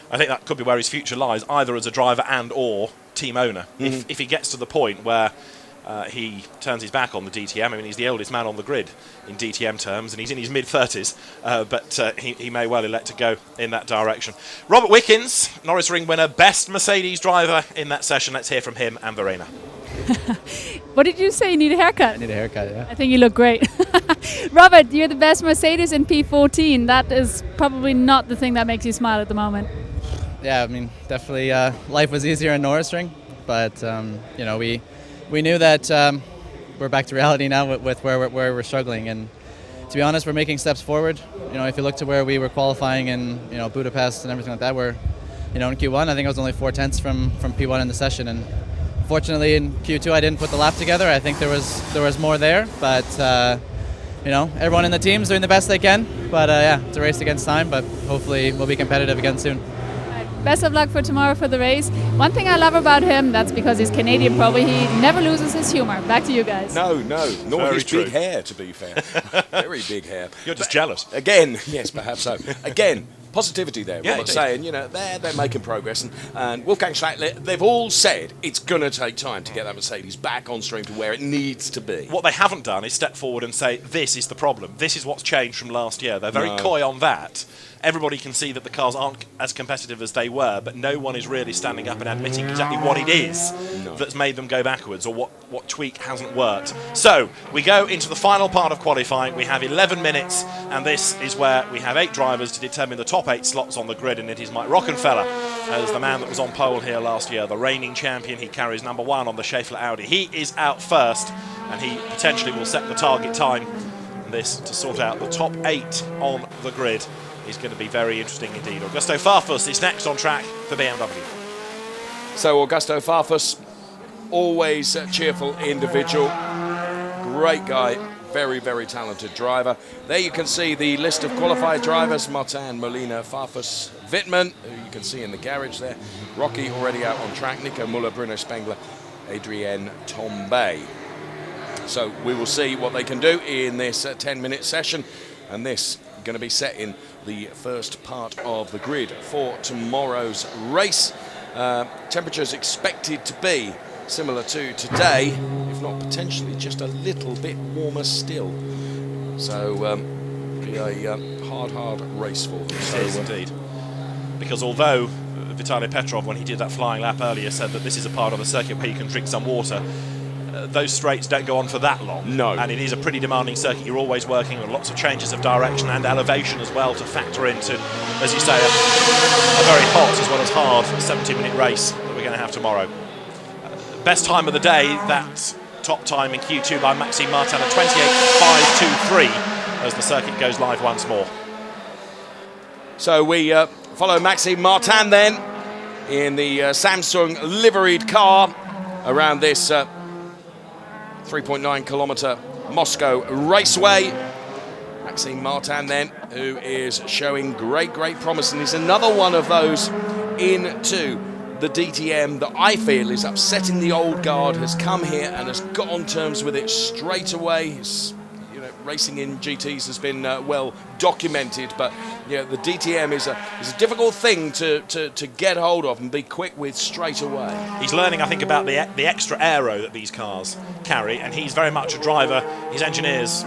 I think that could be where his future lies, either as a driver and or team owner. If he gets to the point where he turns his back on the DTM, I mean, he's the oldest man on the grid in DTM terms, and he's in his mid-30s, but he may well elect to go in that direction. Robert Wickens, Norris Ring winner, best Mercedes driver in that session. Let's hear from him and Verena. What did you say? You need a haircut? I need a haircut, yeah. I think you look great. Robert, you're the best Mercedes in P14. That is probably not the thing that makes you smile at the moment. Yeah, I mean, definitely life was easier in Norris Ring, but you know, we knew that we're back to reality now with where we're struggling, and to be honest, we're making steps forward. You know, if you look to where we were qualifying in Budapest and everything like that, we're in Q1, I think I was only 4/10 from P1 in the session, and fortunately in Q2 I didn't put the lap together. I think there was more there, but everyone in the team's doing the best they can. But yeah, it's a race against time, but hopefully we'll be competitive again soon. Best of luck for tomorrow for the race. One thing I love about him, that's because he's Canadian probably, he never loses his humor. Back to you guys. No, nor Very his true. big hair, to be fair. Very big hair. You're just jealous. Again, yes, perhaps so. Again, positivity there. Yeah, Robert's saying, they're making progress. And Wolfgang Schleckler, they've all said it's going to take time to get that Mercedes back on stream to where it needs to be. What they haven't done is step forward and say, this is the problem. This is what's changed from last year. They're very coy on that. Everybody can see that the cars aren't as competitive as they were, but no one is really standing up and admitting exactly what it is that's made them go backwards, or what tweak hasn't worked. So we go into the final part of qualifying. We have 11 minutes, and this is where we have 8 drivers to determine the top 8 slots on the grid, and it is Mike Rockenfeller as the man that was on pole here last year, the reigning champion. He carries number 1 on the Schaeffler Audi. He is out first, and he potentially will set the target time. And this to sort out the top 8 on the grid is going to be very interesting indeed. Augusto Farfus is next on track for BMW. So Augusto Farfus, always a cheerful individual, great guy, very, very talented driver. There you can see the list of qualified drivers: Martin, Molina, Farfus, Wittmann, who you can see in the garage there, Rocky already out on track, Nico Muller, Bruno Spengler, Adrienne Tombe. So we will see what they can do in this 10-minute session, and this going to be set in the first part of the grid for tomorrow's race. Temperatures expected to be similar to today, if not potentially just a little bit warmer still. So be a hard race for them. It is indeed. Because although Vitaly Petrov, when he did that flying lap earlier, said that this is a part of the circuit where you can drink some water, those straights don't go on for that long. No. And it is a pretty demanding circuit. You're always working on lots of changes of direction and elevation as well to factor into, as you say, a very hot as well as hard 70-minute race that we're going to have tomorrow. Best time of the day, that top time in Q2 by Maxime Martin at 28.523 as the circuit goes live once more. So we follow Maxime Martin then in the Samsung liveried car around this 3.9 kilometre Moscow raceway. Maxime Martin then, who is showing great promise, and is another one of those into the DTM that I feel is upsetting the old guard has come here and has got on terms with it straight away. Racing in GTs has been well documented, but the DTM is a difficult thing to get hold of and be quick with straight away. He's learning, I think, about the extra aero that these cars carry, and he's very much a driver. His engineers,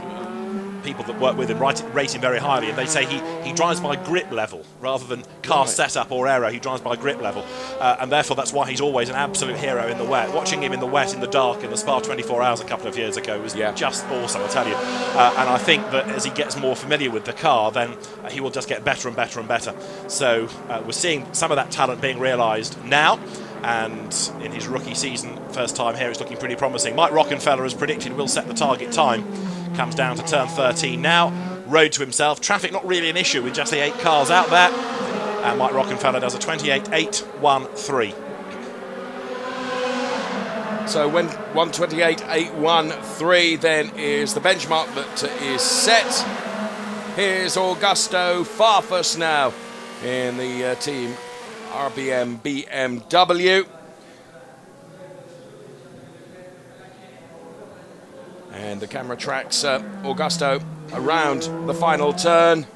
people that work with him, rate him very highly, and they say he drives by grip level rather than car setup or aero. He drives by grip level, and therefore that's why he's always an absolute hero in the wet. Watching him in the wet, in the dark, in the Spa 24 Hours a couple of years ago was just awesome, I tell you. And I think that as he gets more familiar with the car, then he will just get better and better and better. So we're seeing some of that talent being realised now. And in his rookie season, first time here, it's looking pretty promising. Mike Rockenfeller, as predicted, will set the target time. Comes down to turn 13 now. Road to himself. Traffic not really an issue with just the 8 cars out there. And Mike Rockenfeller does a 28.813. So when 128.813 then is the benchmark that is set. Here's Augusto Farfus now in the team RBM BMW. And the camera tracks Augusto around the final turn.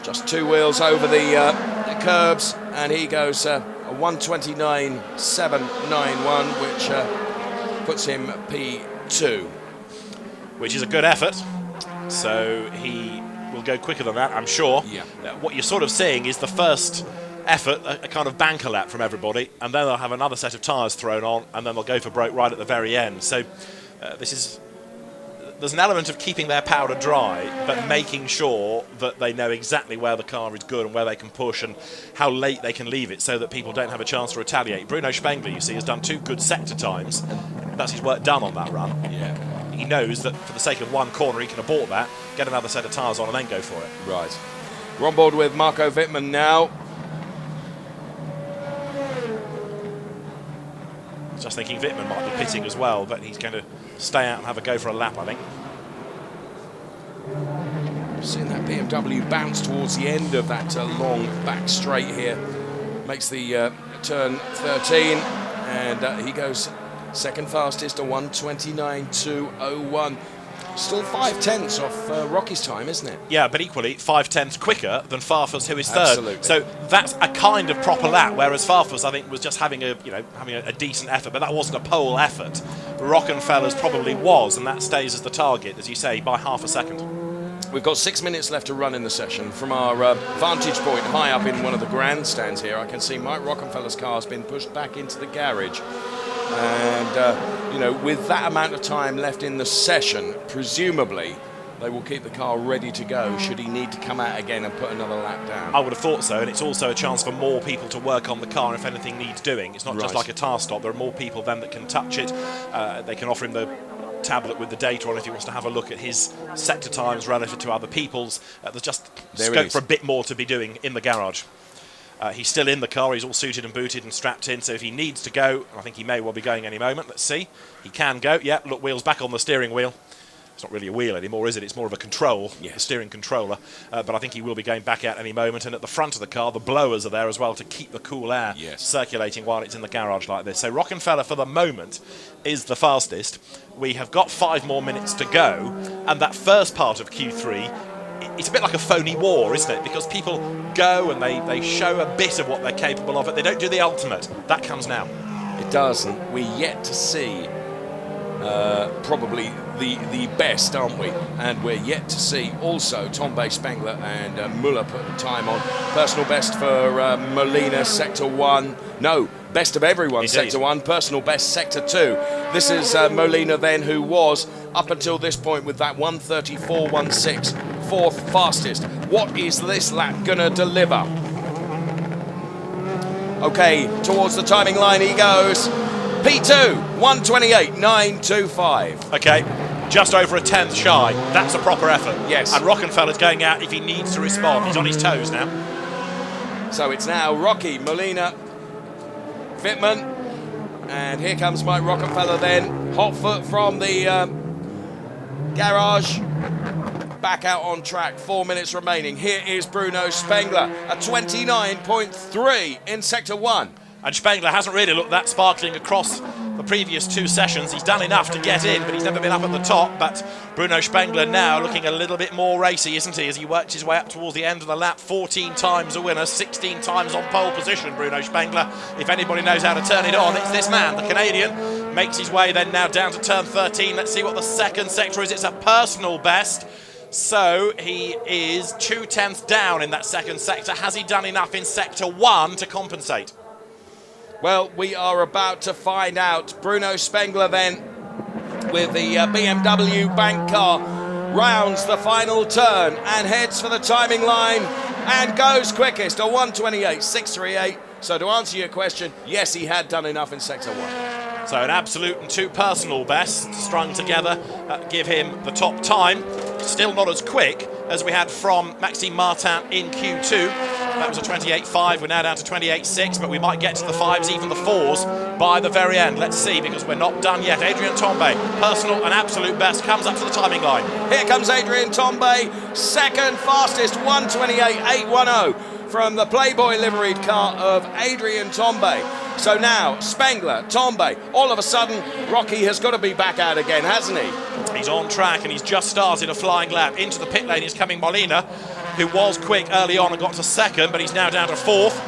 Just 2 wheels over the curbs, and he goes a 129.791, which puts him P2. Which is a good effort. So he will go quicker than that, I'm sure. Yeah. What you're sort of seeing is the first effort, a kind of banker lap from everybody, and then they'll have another set of tyres thrown on, and then they'll go for broke right at the very end. So there's an element of keeping their powder dry, but making sure that they know exactly where the car is good and where they can push and how late they can leave it so that people don't have a chance to retaliate. Bruno Spengler, you see, has done 2 good sector times. That's his work done on that run. Yeah. He knows that for the sake of 1 corner, he can abort that, get another set of tyres on, and then go for it. Right. We're on board with Marco Wittmann now. Just thinking Wittmann might be pitting as well, but he's going to stay out and have a go for a lap, I think. Seeing that BMW bounce towards the end of that long back straight here. Makes the turn 13, and he goes second fastest, a 129.201. Still 5/10 off Rocky's time, isn't it? Yeah, but equally 5/10 quicker than Farfus, who is third. Absolutely. So that's a kind of proper lap, whereas Farfus, I think, was just having a decent effort, but that wasn't a pole effort. Rockenfeller's probably was, and that stays as the target, as you say, by half a second. We've got 6 minutes left to run in the session. From our vantage point high up in one of the grandstands here, I can see Mike Rockenfeller's car has been pushed back into the garage. And, with that amount of time left in the session, presumably they will keep the car ready to go should he need to come out again and put another lap down. I would have thought so, and it's also a chance for more people to work on the car if anything needs doing. It's not just like a tar stop. There are more people then that can touch it. They can offer him the tablet with the data on if he wants to have a look at his sector times relative to other people's. There's just scope for a bit more to be doing in the garage. He's still in the car, he's all suited and booted and strapped in, so if he needs to go, I think he may well be going any moment, let's see. He can go, yep, look, wheels back on the steering wheel. It's not really a wheel anymore, is it? It's more of a control, a steering controller. But I think he will be going back out any moment, and at the front of the car, the blowers are there as well to keep the cool air circulating while it's in the garage like this. So Rockenfeller, for the moment, is the fastest. We have got 5 more minutes to go, and that first part of Q3, it's a bit like a phony war, isn't it? Because people go and they show a bit of what they're capable of, but they don't do the ultimate. That comes now. It does, and we're yet to see probably the best, aren't we? And we're yet to see also Tombe Spengler and Muller put the time on. Personal best for Molina, Sector 1. No, best of everyone, Sector 1. Personal best, Sector 2. This is Molina then, who was, up until this point, with that 134.16, 4th fastest. What is this lap going to deliver? Okay, towards the timing line he goes. P2, 128.925. Okay, just over a 10th shy. That's a proper effort. Yes. And Rockenfeller's going out if he needs to respond. He's on his toes now. So it's now Rocky, Molina, Wittmann, and here comes Mike Rockenfeller then. Hot foot from the garage. Back out on track, 4 minutes remaining. Here is Bruno Spengler, a 29.3 in Sector 1. And Spengler hasn't really looked that sparkling across the previous 2 sessions. He's done enough to get in, but he's never been up at the top. But Bruno Spengler now looking a little bit more racy, isn't he, as he works his way up towards the end of the lap. 14 times a winner, 16 times on pole position, Bruno Spengler. If anybody knows how to turn it on, it's this man. The Canadian makes his way then now down to turn 13. Let's see what the second sector is. It's a personal best. So he is 2/10 down in that second sector. Has he done enough in sector 1 to compensate? Well, we are about to find out. Bruno Spengler then, with the BMW bank car, rounds the final turn and heads for the timing line and goes quickest, a 1:28.638. So to answer your question, yes, he had done enough in sector 1. So an absolute and 2 personal bests strung together give him the top time. Still not as quick as we had from Maxime Martin in Q2. That was a 28.5. We're now down to 28.6, but we might get to the 5s, even the 4s, by the very end. Let's see, because we're not done yet. Adrien Tombe, personal and absolute best, comes up to the timing line. Here comes Adrien Tombe, second fastest, 1:28.810 from the Playboy liveried car of Adrien Tombe. So now, Spengler, Tombe, all of a sudden, Rocky has got to be back out again, hasn't he? He's on track and he's just started a flying lap. Into the pit lane is coming Molina, who was quick early on and got to second, but he's now down to 4th.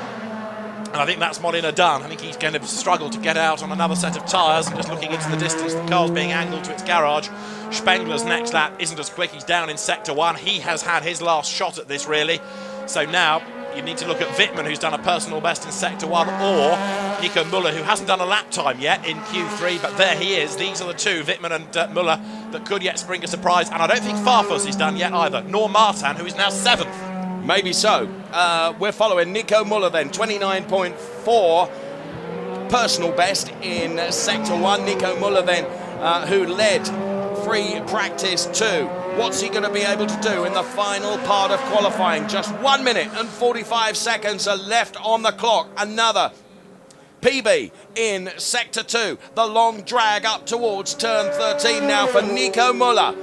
And I think that's Molina done. I think he's going to struggle to get out on another set of tyres. And just looking into the distance, the car's being angled to its garage. Spengler's next lap isn't as quick. He's down in sector 1. He has had his last shot at this, really. So now you need to look at Wittmann, who's done a personal best in sector 1, or Nico Müller, who hasn't done a lap time yet in Q3, but there he is. These are the two, Wittmann and Müller, that could yet spring a surprise. And I don't think Farfus is done yet either, nor Martin, who is now 7th. Maybe so. We're following Nico Müller then, 29.4 personal best in sector 1. Nico Müller then, who led free practice 2. What's he going to be able to do in the final part of qualifying? Just 1 minute and 45 seconds are left on the clock. Another PB in sector 2. The long drag up towards turn 13 now for Nico Müller.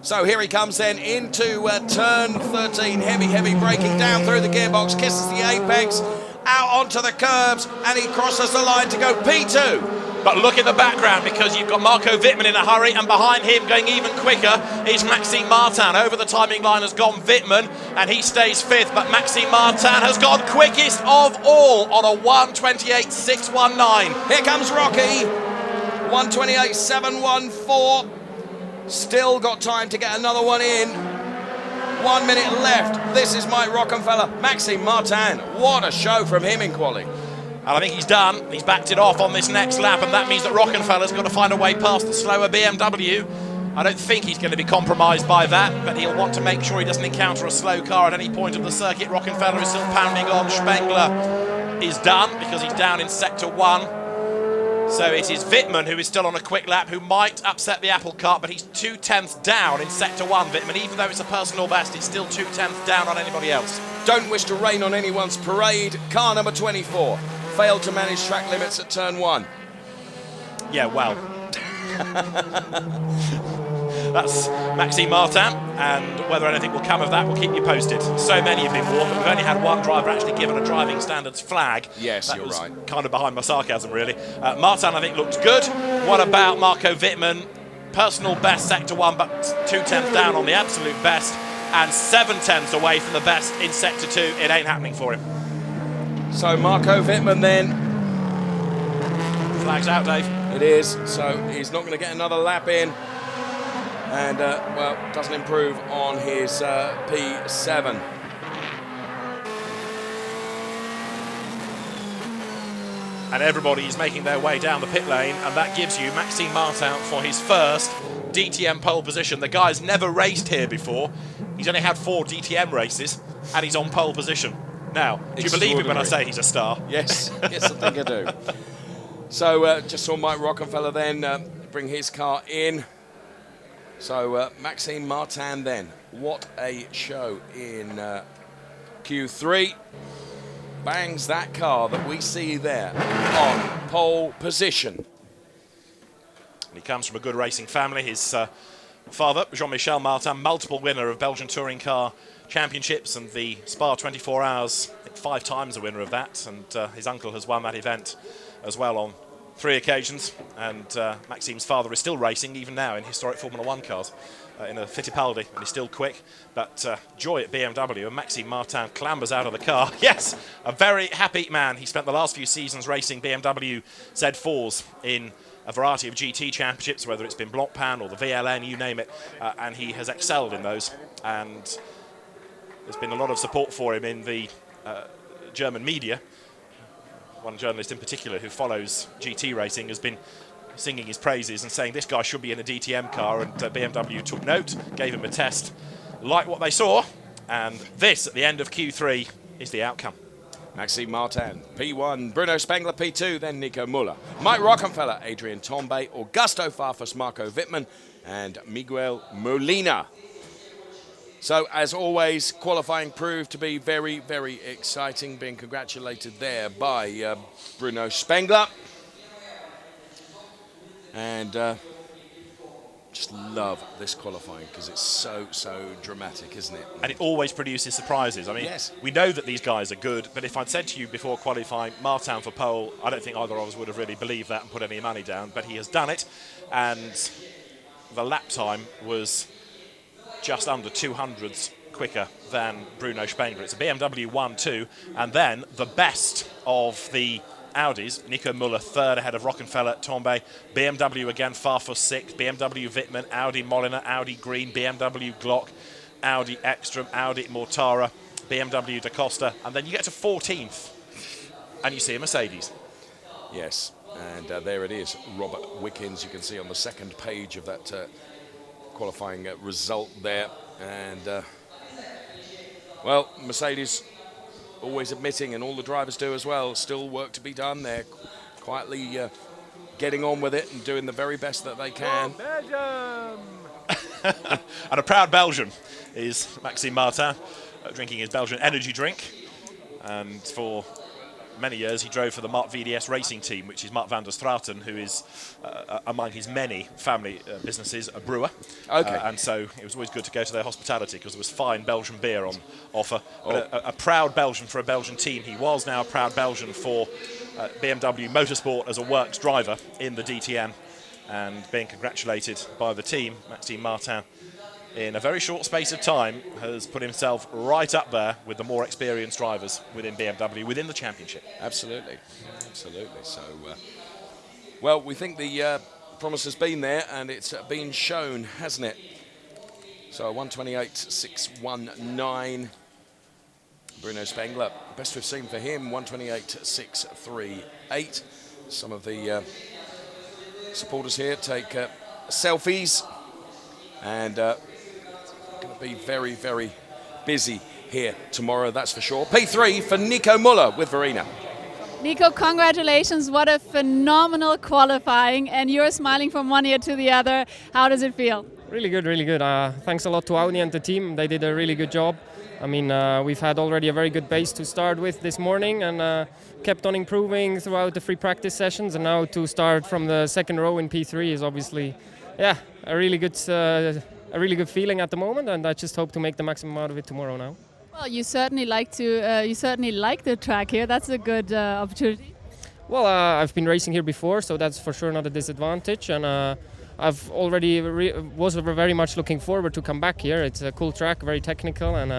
So here he comes then into turn 13. Heavy braking down through the gearbox, kisses the apex, out onto the curbs, and he crosses the line to go P2. But look in the background, because you've got Marco Wittmann in a hurry, and behind him, going even quicker, is Maxime Martin. Over the timing line has gone Wittmann, and he stays 5th, but Maxime Martin has gone quickest of all on a 1:28.619. Here comes Rocky, 1:28.714. Still got time to get another one in. 1 minute left. This is Mike Rockenfeller. Maxime Martin, what a show from him in quali. And I think he's done. He's backed it off on this next lap, and that means that Rockenfeller's got to find a way past the slower BMW. I don't think he's going to be compromised by that, but he'll want to make sure he doesn't encounter a slow car at any point of the circuit. Rockenfeller is still pounding on. Spengler is done because he's down in sector 1. So it is Wittmann who is still on a quick lap, who might upset the apple cart, but he's 2/10 down in sector 1, Wittmann. Even though it's a personal best, it's still 2/10 down on anybody else. Don't wish to rain on anyone's parade. Car number 24 failed to manage track limits at turn 1. Yeah, well. That's Maxime Martin, and whether anything will come of that, we'll keep you posted. So many have been warned, but we've only had one driver actually given a driving standards flag. Yes, that you're was right. Kind of behind my sarcasm, really. Martin, I think, looked good. What about Marco Wittmann? Personal best sector 1, but 2/10 down on the absolute best, and 7/10 away from the best in sector 2. It ain't happening for him. So Marco Wittmann then. Flag's out, Dave. It is, so he's not going to get another lap in. And, well, doesn't improve on his P7. And everybody is making their way down the pit lane, and that gives you Maxime Martin for his first DTM pole position. The guy's never raced here before. He's only had 4 DTM races, and he's on pole position. Now, do you believe me when I say he's a star? Yes, yes, I think I do. So, just saw Mike Rockenfeller then bring his car in. So, Maxime Martin then. What a show in Q3. Bangs that car that we see there on pole position. And he comes from a good racing family. His father, Jean-Michel Martin, multiple winner of Belgian Touring Car Championships and the Spa 24 Hours 5 times the winner of that, and his uncle has won that event as well on 3 occasions. And Maxime's father is still racing even now in historic Formula 1 cars in a Fittipaldi, and he's still quick. But joy at BMW, and Maxime Martin clambers out of the car. Yes, a very happy man. He spent the last few seasons racing BMW Z4s in a variety of GT championships, whether it's been Blancpain or the VLN, you name it, and he has excelled in those. And there's been a lot of support for him in the German media. One journalist in particular who follows GT racing has been singing his praises and saying this guy should be in a DTM car, and BMW took note, gave him a test, liked what they saw, and this at the end of Q3 is the outcome. Maxime Martin, P1, Bruno Spengler, P2, then Nico Müller, Mike Rockenfeller, Adrian Tombe, Augusto Farfus, Marco Wittmann, and Miguel Molina. So, as always, qualifying proved to be very, very exciting, being congratulated there by Bruno Spengler. And just love this qualifying because it's so dramatic, isn't it? And it always produces surprises. I mean, yes, we know that these guys are good, but if I'd said to you before qualifying, Martin for pole, I don't think either of us would have really believed that and put any money down, but he has done it, and the lap time was just under 200ths quicker than Bruno Spengler. It's a BMW 1-2, and then the best of the Audis, Nico Müller third ahead of Rockenfeller, Tombe, BMW again, Farfus sixth, BMW Wittmann, Audi Molina, Audi Green, BMW Glock, Audi Ekstrom, Audi Mortara, BMW Da Costa, and then you get to 14th and you see a Mercedes. Yes, and there it is, Robert Wickens, you can see on the second page of that qualifying result there. And well, Mercedes always admitting, and all the drivers do as well, still work to be done. They're quietly getting on with it and doing the very best that they can. And a proud Belgian is Maxime Martin, drinking his Belgian energy drink. And for many years he drove for the Mark VDS racing team, which is Mark van der Straten, who is, among his many family businesses, a brewer. Okay. And so it was always good to go to their hospitality because there was fine Belgian beer on offer. But a proud Belgian for a Belgian team. He was now a proud Belgian for BMW Motorsport as a works driver in the DTM, and being congratulated by the team. Maxime Martin, in a very short space of time, has put himself right up there with the more experienced drivers within BMW, within the championship. Absolutely, absolutely. So, well, we think the promise has been there, and it's been shown, hasn't it? So, 128.619. Bruno Spengler, best we've seen for him, 128.638. Some of the supporters here take selfies, and going to be very, very busy here tomorrow, that's for sure. P3 for Nico Müller with Verena. Nico, congratulations. What a phenomenal qualifying, and you're smiling from one ear to the other. How does it feel? Really good, really good. Thanks a lot to Audi and the team. They did a really good job. I mean, we've had already a very good base to start with this morning, and kept on improving throughout the free practice sessions, and now to start from the second row in P3 is obviously, yeah, a really good feeling at the moment, and I just hope to make the maximum out of it tomorrow now. Well, you certainly like the track here. That's a good opportunity. Well, I've been racing here before, so that's for sure not a disadvantage, and I've already was very much looking forward to come back here. It's a cool track, very technical, and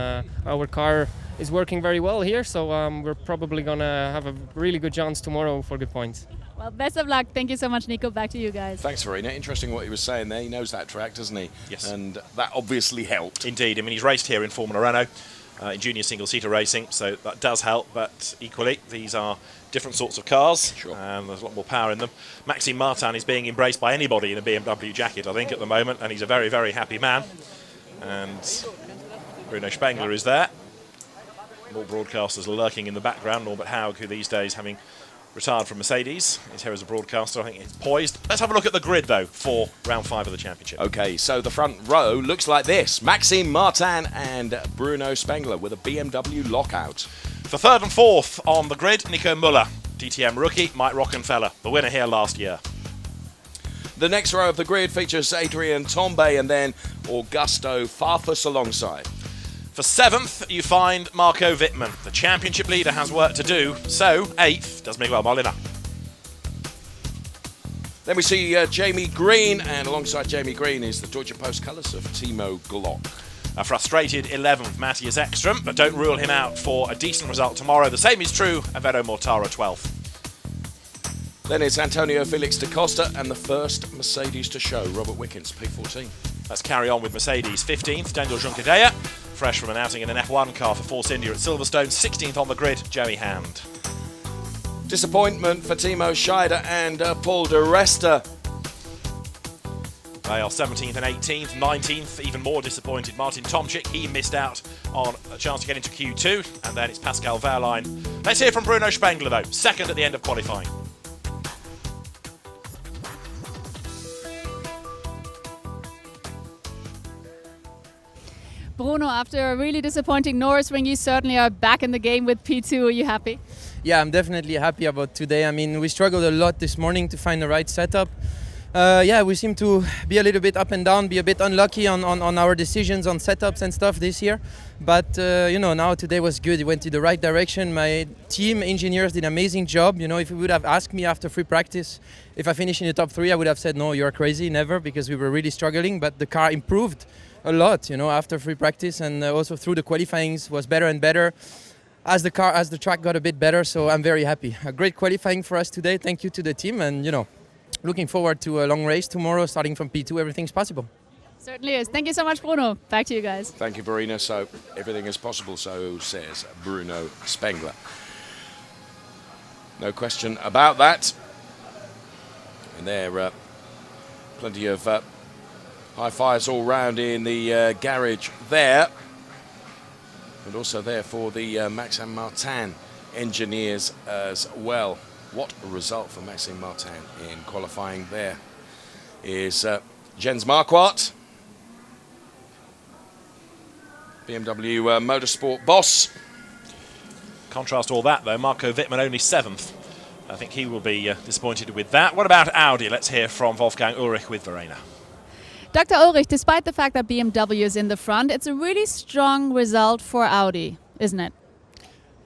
our car is working very well here, so we're probably gonna have a really good chance tomorrow for good points. Well, best of luck. Thank you so much, Nico. Back to you guys. Thanks, Verena. Interesting what he was saying there. He knows that track, doesn't he? Yes. And that obviously helped. Indeed. I mean, he's raced here in Formula Renault, in junior single-seater racing, so that does help, but equally, these are different sorts of cars, sure, and there's a lot more power in them. Maxime Martin is being embraced by anybody in a BMW jacket, I think, at the moment, and he's a very, very happy man. And Bruno Spengler is there. More broadcasters are lurking in the background. Norbert Haug, who these days, having retired from Mercedes, is here as a broadcaster. I think it's poised. Let's have a look at the grid, though, for round 5 of the championship. Okay, so the front row looks like this. Maxime Martin and Bruno Spengler with a BMW lockout. For third and fourth on the grid, Nico Müller, DTM rookie, Mike Rockenfeller, the winner here last year. The next row of the grid features Adrian Tombe and then Augusto Farfus alongside. For 7th, you find Marco Wittmann. The championship leader has work to do, so 8th does Miguel Molina. Then we see Jamie Green, and alongside Jamie Green is the Deutsche Post colours of Timo Glock. A frustrated 11th, Matthias Ekström, but don't rule him out for a decent result tomorrow. The same is true of Edo Mortara, 12th. Then it's Antonio Felix da Costa and the first Mercedes to show, Robert Wickens, P14. Let's carry on with Mercedes. 15th, Daniel Junqueira, fresh from an outing in an F1 car for Force India at Silverstone. 16th on the grid, Joey Hand. Disappointment for Timo Scheider and Paul de Resta. They are 17th and 18th. 19th, even more disappointed, Martin Tomczyk. He missed out on a chance to get into Q2. And then it's Pascal Wehrlein. Let's hear from Bruno Spengler, though. 2nd at the end of qualifying. Bruno, after a really disappointing Norris ring, you certainly are back in the game with P2. Are you happy? Yeah, I'm definitely happy about today. I mean, we struggled a lot this morning to find the right setup. We seem to be a little bit up and down, be a bit unlucky on our decisions on setups and stuff this year. But, now today was good. It went in the right direction. My team engineers did an amazing job. You know, if you would have asked me after free practice if I finished in the top 3, I would have said, no, you're crazy, never, because we were really struggling. But the car improved a lot, after free practice, and also through the qualifyings was better and better as the track got a bit better. So I'm very happy. A great qualifying for us today. Thank you to the team, and looking forward to a long race tomorrow. Starting from P2, everything's possible. Certainly is. Thank you so much, Bruno. Back to you guys. Thank you, Verena. So everything is possible, so says Bruno Spengler. No question about that. And there, plenty of high fives all round in the garage there. And also there for the Maxime Martin engineers as well. What a result for Maxime Martin in qualifying there is Jens Marquardt, BMW Motorsport boss. Contrast all that, though, Marco Wittmann only 7th. I think he will be disappointed with that. What about Audi? Let's hear from Wolfgang Ulrich with Verena. Dr. Ulrich, despite the fact that BMW is in the front, it's a really strong result for Audi, isn't it?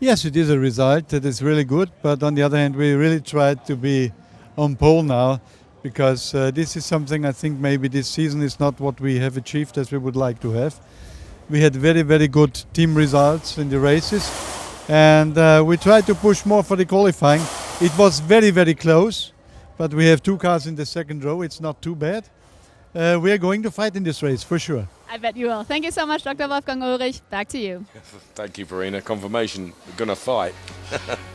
Yes, it is a result that is really good, but on the other hand, we really tried to be on pole now, because this is something I think maybe this season is not what we have achieved as we would like to have. We had very, very good team results in the races, and we tried to push more for the qualifying. It was very, very close, but we have 2 cars in the second row. It's not too bad. We are going to fight in this race, for sure. I bet you will. Thank you so much, Dr. Wolfgang Ulrich. Back to you. Thank you, Verena. Confirmation, we're going to fight.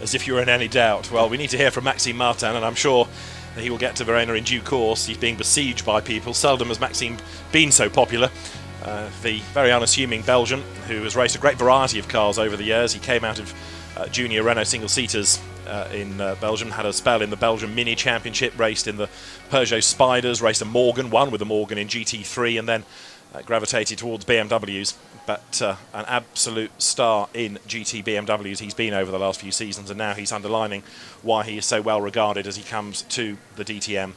As if you were in any doubt. Well, we need to hear from Maxime Martin, and I'm sure that he will get to Verena in due course. He's being besieged by people. Seldom has Maxime been so popular. The very unassuming Belgian, who has raced a great variety of cars over the years. He came out of junior Renault single-seaters in Belgium, had a spell in the Belgian Mini Championship, raced in the Peugeot Spiders, raced a Morgan, won with a Morgan in GT3, and then gravitated towards BMWs. But an absolute star in GT BMWs he's been over the last few seasons, and now he's underlining why he is so well regarded as he comes to the DTM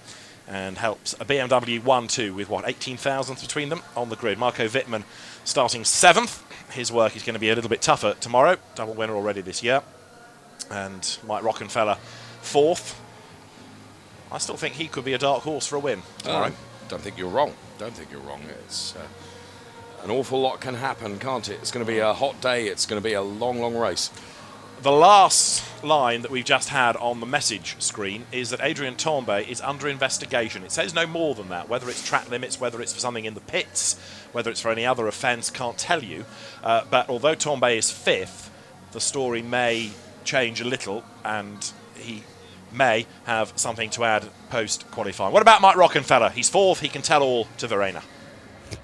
and helps a BMW 1-2 with, 18 thousandths between them on the grid. Marco Wittmann starting 7th. His work is going to be a little bit tougher tomorrow. Double winner already this year. And Mike Rockenfeller 4th. I still think he could be a dark horse for a win tomorrow. Don't think you're wrong. It's an awful lot can happen, can't it? It's going to be a hot day. It's going to be a long, long race. The last line that we've just had on the message screen is that Adrien Tambay is under investigation. It says no more than that, whether it's track limits, whether it's for something in the pits, whether it's for any other offence, can't tell you. But although Tambay is 5th, the story may change a little and he may have something to add post-qualifying. What about Mike Rockenfeller? He's 4th, he can tell all to Verena.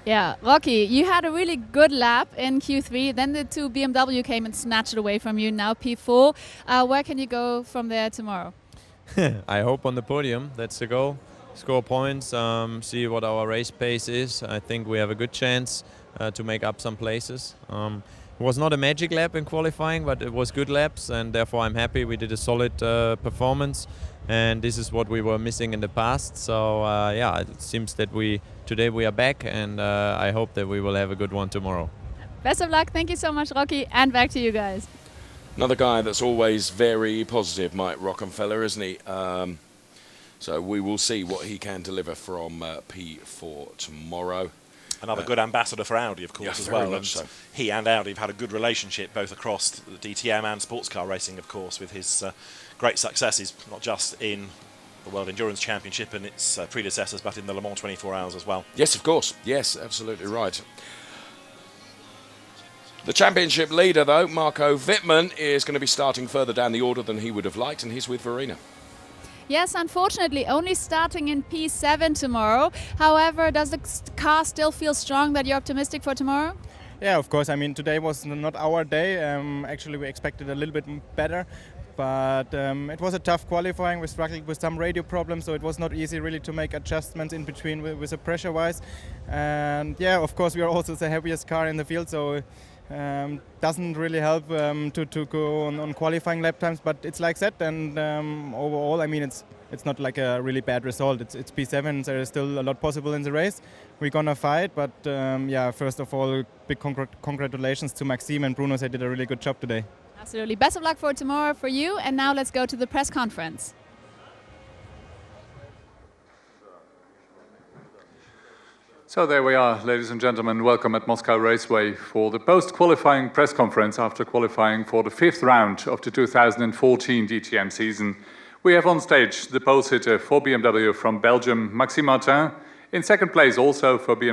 Yeah, Rocky, you had a really good lap in Q3. Then the 2 BMW came and snatched it away from you. Now P4. Where can you go from there tomorrow? I hope on the podium. That's the goal. Score points, see what our race pace is. I think we have a good chance to make up some places. It was not a magic lap in qualifying, but it was good laps, and therefore I'm happy we did a solid performance. And this is what we were missing in the past. So it seems that today we are back, and I hope that we will have a good one tomorrow. Best of luck. Thank you so much, Rocky. And back to you guys. Another guy that's always very positive, Mike Rockenfeller, isn't he? So we will see what he can deliver from P4 tomorrow. Another good ambassador for Audi, of course, yeah, as very well. Much And so. he and Audi have had a good relationship both across the DTM and sports car racing, of course, with his great successes, not just in the World Endurance Championship and its predecessors, but in the Le Mans 24 Hours as well. Yes, of course. Yes, absolutely right. The championship leader, though, Marco Wittmann, is going to be starting further down the order than he would have liked, and he's with Verena. Yes, unfortunately, only starting in P7 tomorrow. However, does the car still feel strong that you're optimistic for tomorrow? Yeah, of course. I mean, today was not our day. Actually, we expected a little bit better. But it was a tough qualifying. We struggled with some radio problems, so it was not easy really to make adjustments in between with the pressure-wise. And yeah, of course, we are also the heaviest car in the field, so doesn't really help to go on qualifying lap times. But it's like that, and overall, I mean, it's not like a really bad result. It's P7. There is still a lot possible in the race. We're gonna fight, but yeah, first of all, big congratulations to Maxime and Bruno. They did a really good job today. Absolutely. Best of luck for tomorrow for you. And now let's go to the press conference. So there we are, ladies and gentlemen. Welcome at Moscow Raceway for the post-qualifying press conference after qualifying for the 5th round of the 2014 DTM season. We have on stage the pole sitter for BMW from Belgium, Maxime Martin. In second place also for BMW.